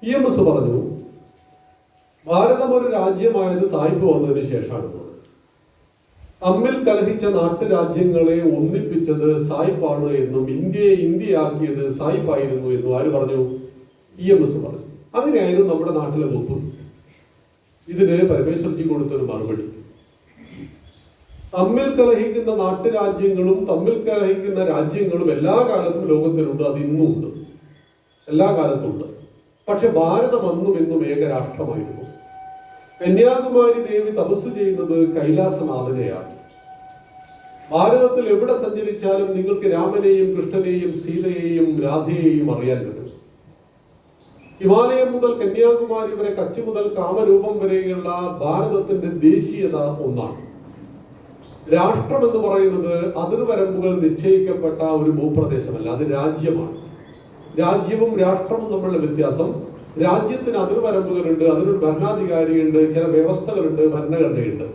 EMS പറഞ്ഞു, ഭാരതം ഒരു രാജ്യമായത് സായിപ്പ് വന്നതിന് ശേഷമാണ്. തമ്മിൽ കലഹിച്ച നാട്ടുരാജ്യങ്ങളെ ഒന്നിപ്പിച്ചത് സായിപ്പാണ് എന്നും ഇന്ത്യയെ ഇന്ത്യയാക്കിയത് സായിപ്പായിരുന്നു എന്നും ആര് പറഞ്ഞു? EMS പറഞ്ഞു. അങ്ങനെയായിരുന്നു നമ്മുടെ നാട്ടിലെ വെപ്പ്. ഇതിന് പരമേശ്വർജി കൊടുത്തൊരു മറുപടി, തമ്മിൽ കലഹിക്കുന്ന നാട്ടുരാജ്യങ്ങളും തമ്മിൽ കലഹിക്കുന്ന രാജ്യങ്ങളും എല്ലാ കാലത്തും ലോകത്തിലുണ്ട്, അത് ഇന്നും ഉണ്ട്, എല്ലാ കാലത്തും ഉണ്ട്. പക്ഷെ ഭാരതം അന്നും ഇന്നും ഏകരാഷ്ട്രമായിരുന്നു. കന്യാകുമാരി ദേവി തപസ് ചെയ്യുന്നത് കൈലാസനാഥനെയാണ്. ഭാരതത്തിൽ എവിടെ സഞ്ചരിച്ചാലും നിങ്ങൾക്ക് രാമനെയും കൃഷ്ണനെയും സീതയെയും രാധയെയും അറിയാൻ പറ്റും. ഹിമാലയം മുതൽ കന്യാകുമാരി വരെ, കച്ച് മുതൽ കാമരൂപം വരെയുള്ള ഭാരതത്തിന്റെ ദേശീയത ഒന്നാണ്. രാഷ്ട്രം എന്ന് പറയുന്നത് അതിർവരമ്പുകൾ നിശ്ചയിക്കപ്പെട്ട ഒരു ഭൂപ്രദേശമല്ല, അത് രാജ്യമാണ്. രാജ്യവും രാഷ്ട്രവും തമ്മിലുള്ള വ്യത്യാസം, രാജ്യത്തിന് അതിർവരമ്പുകളുണ്ട്, അതിനൊരു ഭരണാധികാരിയുണ്ട്, ചില വ്യവസ്ഥകളുണ്ട്, ഭരണഘടനയുണ്ട്.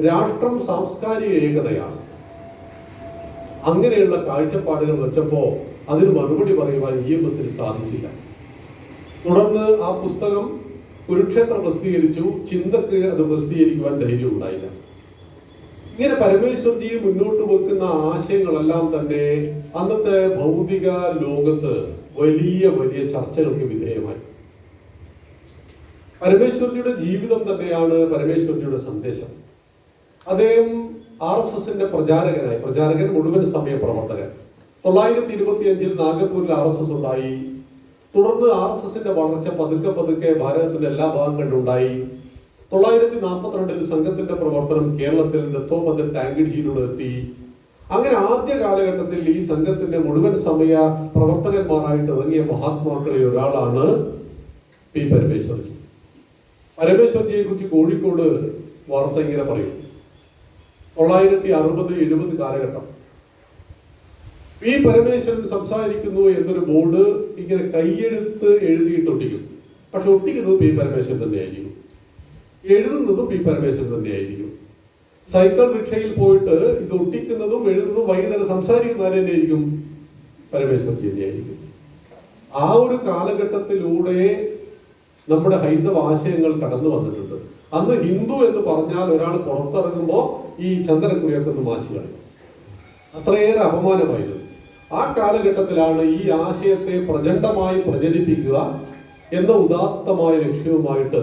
രാഷ്ട്രം സാംസ്കാരിക ഏകതയാണ്. അങ്ങനെയുള്ള കാഴ്ചപ്പാടുകൾ വെച്ചപ്പോ അതിന് മറുപടി പറയുവാൻ EMSന് സാധിച്ചില്ല. തുടർന്ന് ആ പുസ്തകം കുരുക്ഷേത്രം പ്രസിദ്ധീകരിച്ചു, ചിന്തക്ക് അത് പ്രസിദ്ധീകരിക്കുവാൻ ധൈര്യം ഉണ്ടായില്ല. ഇങ്ങനെ പരമേശ്വർജി മുന്നോട്ട് വെക്കുന്ന ആശയങ്ങളെല്ലാം തന്നെ അന്നത്തെ ഭൗതിക ലോകത്ത് വലിയ വലിയ ചർച്ചകൾക്ക് വിധേയമായി. പരമേശ്വർജിയുടെ ജീവിതം തന്നെയാണ് പരമേശ്വർജിയുടെ സന്ദേശം. അദ്ദേഹം RSSന്റെ പ്രചാരകൻ, മുഴുവൻ സമയ പ്രവർത്തകൻ. 925 നാഗപ്പൂരിൽ RSS ഉണ്ടായി. തുടർന്ന് RSSന്റെ വളർച്ച പതുക്കെ പതുക്കെ ഭാരതത്തിന്റെ എല്ലാ ഭാഗങ്ങളിലും ഉണ്ടായി. 942 സംഘത്തിന്റെ പ്രവർത്തനം കേരളത്തിൽ ദത്തോപന്ത് ടാങ്കിഡ്ജിയിലൂടെ എത്തി. അങ്ങനെ ആദ്യ കാലഘട്ടത്തിൽ ഈ സംഘത്തിന്റെ മുഴുവൻ സമയ പ്രവർത്തകന്മാരായിട്ട് ഇറങ്ങിയ മഹാത്മാക്കളിൽ ഒരാളാണ് പി പരമേശ്വർജി. പരമേശ്വർജിയെ കുറിച്ച് കോഴിക്കോട് വാർത്ത ഇങ്ങനെ പറയും. 960-70 കാലഘട്ടം പി പരമേശ്വരൻ സംസാരിക്കുന്നു എന്നൊരു ബോർഡ് ഇങ്ങനെ കൈയെഴുത്ത് എഴുതിയിട്ടൊട്ടിക്കും. പക്ഷെ ഒട്ടിക്കുന്നത് പി പരമേശ്വരൻ തന്നെയായിരിക്കും, എഴുതുന്നതും പി പരമേശ്വരൻ തന്നെയായിരിക്കും. സൈക്കിൾ റിക്ഷയിൽ പോയിട്ട് ഇത് ഒട്ടിക്കുന്നതും എഴുതുന്നതും വൈകുന്നേരം സംസാരിക്കുന്ന ആര് തന്നെയായിരിക്കും? പരമേശ്വർജി തന്നെയായിരിക്കും. ആ ഒരു കാലഘട്ടത്തിലൂടെ നമ്മുടെ ഹൈന്ദവ ആശയങ്ങൾ കടന്നു വന്നിട്ടുണ്ട്. അന്ന് ഹിന്ദു എന്ന് പറഞ്ഞാൽ ഒരാൾ പുറത്തിറങ്ങുമ്പോൾ ഈ ചന്ദനക്കുറിയൊക്കെ ഒന്ന് മാച്ചു കളയും. അത്രയേറെ അപമാനമായിരുന്നു. ആ കാലഘട്ടത്തിലാണ് ഈ ആശയത്തെ പ്രചണ്ഡമായി പ്രചരിപ്പിക്കുക എന്ന ഉദാത്തമായ ലക്ഷ്യവുമായിട്ട്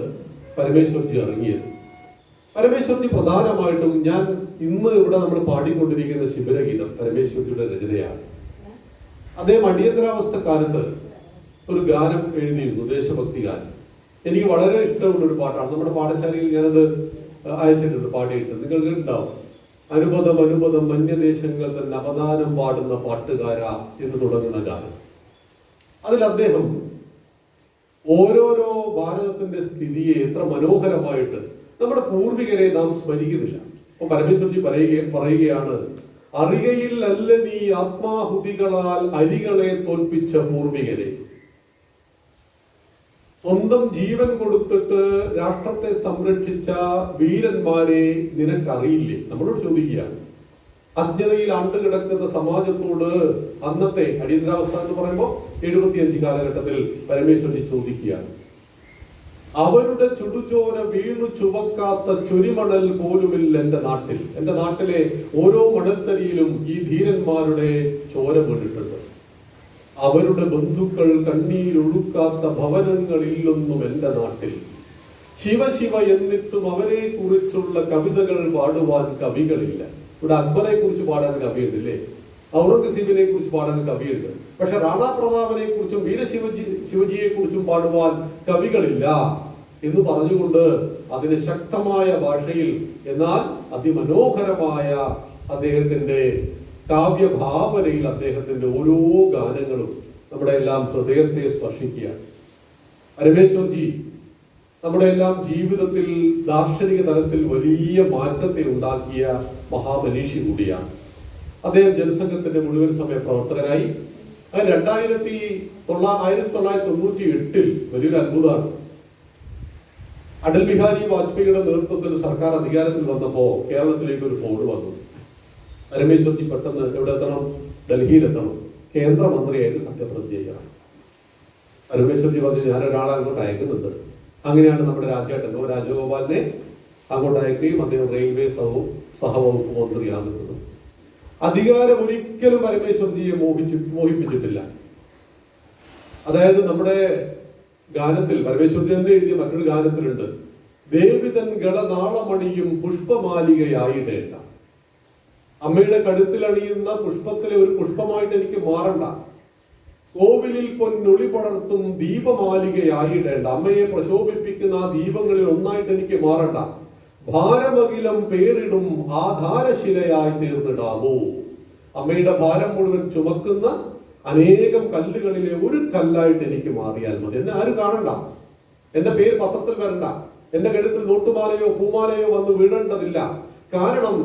പരമേശ്വർജി ഇറങ്ങിയത്. പരമേശ്വർജി പ്രധാനമായിട്ടും ഇന്ന് ഇവിടെ നമ്മൾ പാടിക്കൊണ്ടിരിക്കുന്ന ശിബിരഗീതം പരമേശ്വർജിയുടെ രചനയാണ്. അദ്ദേഹം അടിയന്തരാവസ്ഥ കാലത്ത് ഒരു ഗാനം എഴുതിയിരുന്നു, ദേശഭക്തി ഗാനം. എനിക്ക് വളരെ ഇഷ്ടമുള്ള ഒരു പാട്ടാണ്. നമ്മുടെ പാഠശാലയിൽ ഞാനത് അയച്ചിട്ടുണ്ട്, പാടിയിട്ട് നിങ്ങൾ കേട്ടിട്ടുണ്ടാവും. അനുപദം അനുപദം മന്യദേശങ്ങൾ തന്നെ അവദാനം പാടുന്ന പാട്ടുകാര എന്ന് തുടങ്ങുന്ന ഗാനം. അതിൽ അദ്ദേഹം ഓരോരോ ഭാരതത്തിന്റെ സ്ഥിതിയെ എത്ര മനോഹരമായിട്ട്, നമ്മുടെ പൂർവികരെ നാം സ്മരിക്കുന്നില്ല. അപ്പൊ പരമേശ്വർജി പറയുകയാണ്, അറിയയിൽ അല്ല നീ ആത്മാഹുതികളാൽ അരികളെ തോൽപ്പിച്ച പൂർവികരെ. സ്വന്തം ജീവൻ കൊടുത്തിട്ട് രാഷ്ട്രത്തെ സംരക്ഷിച്ച വീരന്മാരെ നിനക്കറിയില്ലേ? നമ്മളോട് ചോദിക്കുകയാണ്. അജ്ഞതയിൽ ആണ്ടുകിടക്കുന്ന സമാജത്തോട് അന്നത്തെ അടിയന്തരാവസ്ഥ എന്ന് പറയുമ്പോൾ 75 കാലഘട്ടത്തിൽ പരമേശ്വർജി ചോദിക്കുകയാണ്, അവരുടെ ചുടുചോര വീണു ചുവക്കാത്ത ചൊരിമണൽ പോലുമില്ല എന്റെ നാട്ടിലെ ഓരോ മണൽത്തരിയിലും ഈ ധീരന്മാരുടെ ചോര വീണിട്ടുണ്ട്. അവരുടെ ബന്ധുക്കൾ കണ്ണീരൊഴുക്കാത്ത ഭവനങ്ങളില്ലൊന്നും എന്റെ നാട്ടിൽ. ശിവശിവ എന്നിട്ടും അവരെ കുറിച്ചുള്ള കവിതകൾ പാടുവാൻ കവികളില്ല. ഇവിടെ അക്ബറെ കുറിച്ച് പാടാൻ കവിയുണ്ടല്ലേ, ഔറംഗസീബിനെ കുറിച്ച് പാടാൻ കവിയുണ്ട്. പക്ഷെ റാണാ പ്രതാപനെ കുറിച്ചും ശിവജിയെ കുറിച്ചും പാടുവാൻ കവികളില്ല എന്ന് പറഞ്ഞുകൊണ്ട് അതിന് ശക്തമായ ഭാഷയിൽ എന്നാൽ അതിമനോഹരമായ അദ്ദേഹത്തിന്റെ കാവ്യഭാവനയിൽ അദ്ദേഹത്തിന്റെ ഓരോ ഗാനങ്ങളും നമ്മുടെ എല്ലാം ഹൃദയത്തെ സ്പർശിക്കുകയാണ്. പരമേശ്വർജി നമ്മുടെ എല്ലാം ജീവിതത്തിൽ ദാർശനിക തലത്തിൽ വലിയ മാറ്റത്തെ ഉണ്ടാക്കിയ മഹാമനീഷി കൂടിയാണ്. അദ്ദേഹം ജനസംഘത്തിന്റെ മുഴുവൻ സമയ പ്രവർത്തകനായി. 1998 വലിയൊരു അത്ഭുതമാണ്. അടൽ ബിഹാരി വാജ്പേയിയുടെ നേതൃത്വത്തിൽ സർക്കാർ അധികാരത്തിൽ വന്നപ്പോൾ കേരളത്തിലേക്ക് ഒരു ഫോൺ വന്നു. പരമേശ്വർജി പെട്ടെന്ന് എവിടെ എത്തണം? ഡൽഹിയിലെത്തണം, കേന്ദ്രമന്ത്രിയായിട്ട് സത്യപ്രതിജ്ഞ ചെയ്യണം. പരമേശ്വർജി പറഞ്ഞു, ഞാനൊരാളെ അങ്ങോട്ട് അയക്കുന്നുണ്ട്. അങ്ങനെയാണ് നമ്മുടെ രാജഗോപാലിനെ അങ്ങോട്ട് അയക്കുകയും അദ്ദേഹം റെയിൽവേ സഹവകുപ്പ് മന്ത്രിയാകുന്നത്. അധികാരം ഒരിക്കലും പരമേശ്വർജിയെ മോഹിപ്പിച്ചിട്ടില്ല. അതായത് നമ്മുടെ ഗാനത്തിൽ പരമേശ്വർജി തന്നെ എഴുതിയ മറ്റൊരു ഗാനത്തിലുണ്ട്, ദേവിതൻ ഗളനാളമണിയും പുഷ്പമാലികയായിടേണ്ട. അമ്മയുടെ കഴുത്തിൽ അണിയുന്ന പുഷ്പത്തിലെ ഒരു പുഷ്പമായിട്ട് എനിക്ക് മാറണ്ട. കോവിലിൽ പൊന്നൊളി പടർത്തും ദീപമാലികയായിടേണ്ട. അമ്മയെ പ്രശോഭിപ്പിക്കുന്ന ആ ദീപങ്ങളിൽ ഒന്നായിട്ട് എനിക്ക് മാറണ്ട. ഭാരമകിലം പേരിടും ആധാരശിലയായി തീർന്നിടാമോ. അമ്മയുടെ ഭാരം മുഴുവൻ ചുമക്കുന്ന അനേകം കല്ലുകളിലെ ഒരു കല്ലായിട്ട് എനിക്ക് മാറിയാൽ മതി. എന്നെ ആരും കാണണ്ട, എന്റെ പേര് പത്രത്തിൽ വരണ്ട, എന്റെ കഴുത്തിൽ നോട്ടുമാലയോ പൂമാലയോ വന്ന് വീഴേണ്ടതില്ല. കാരണം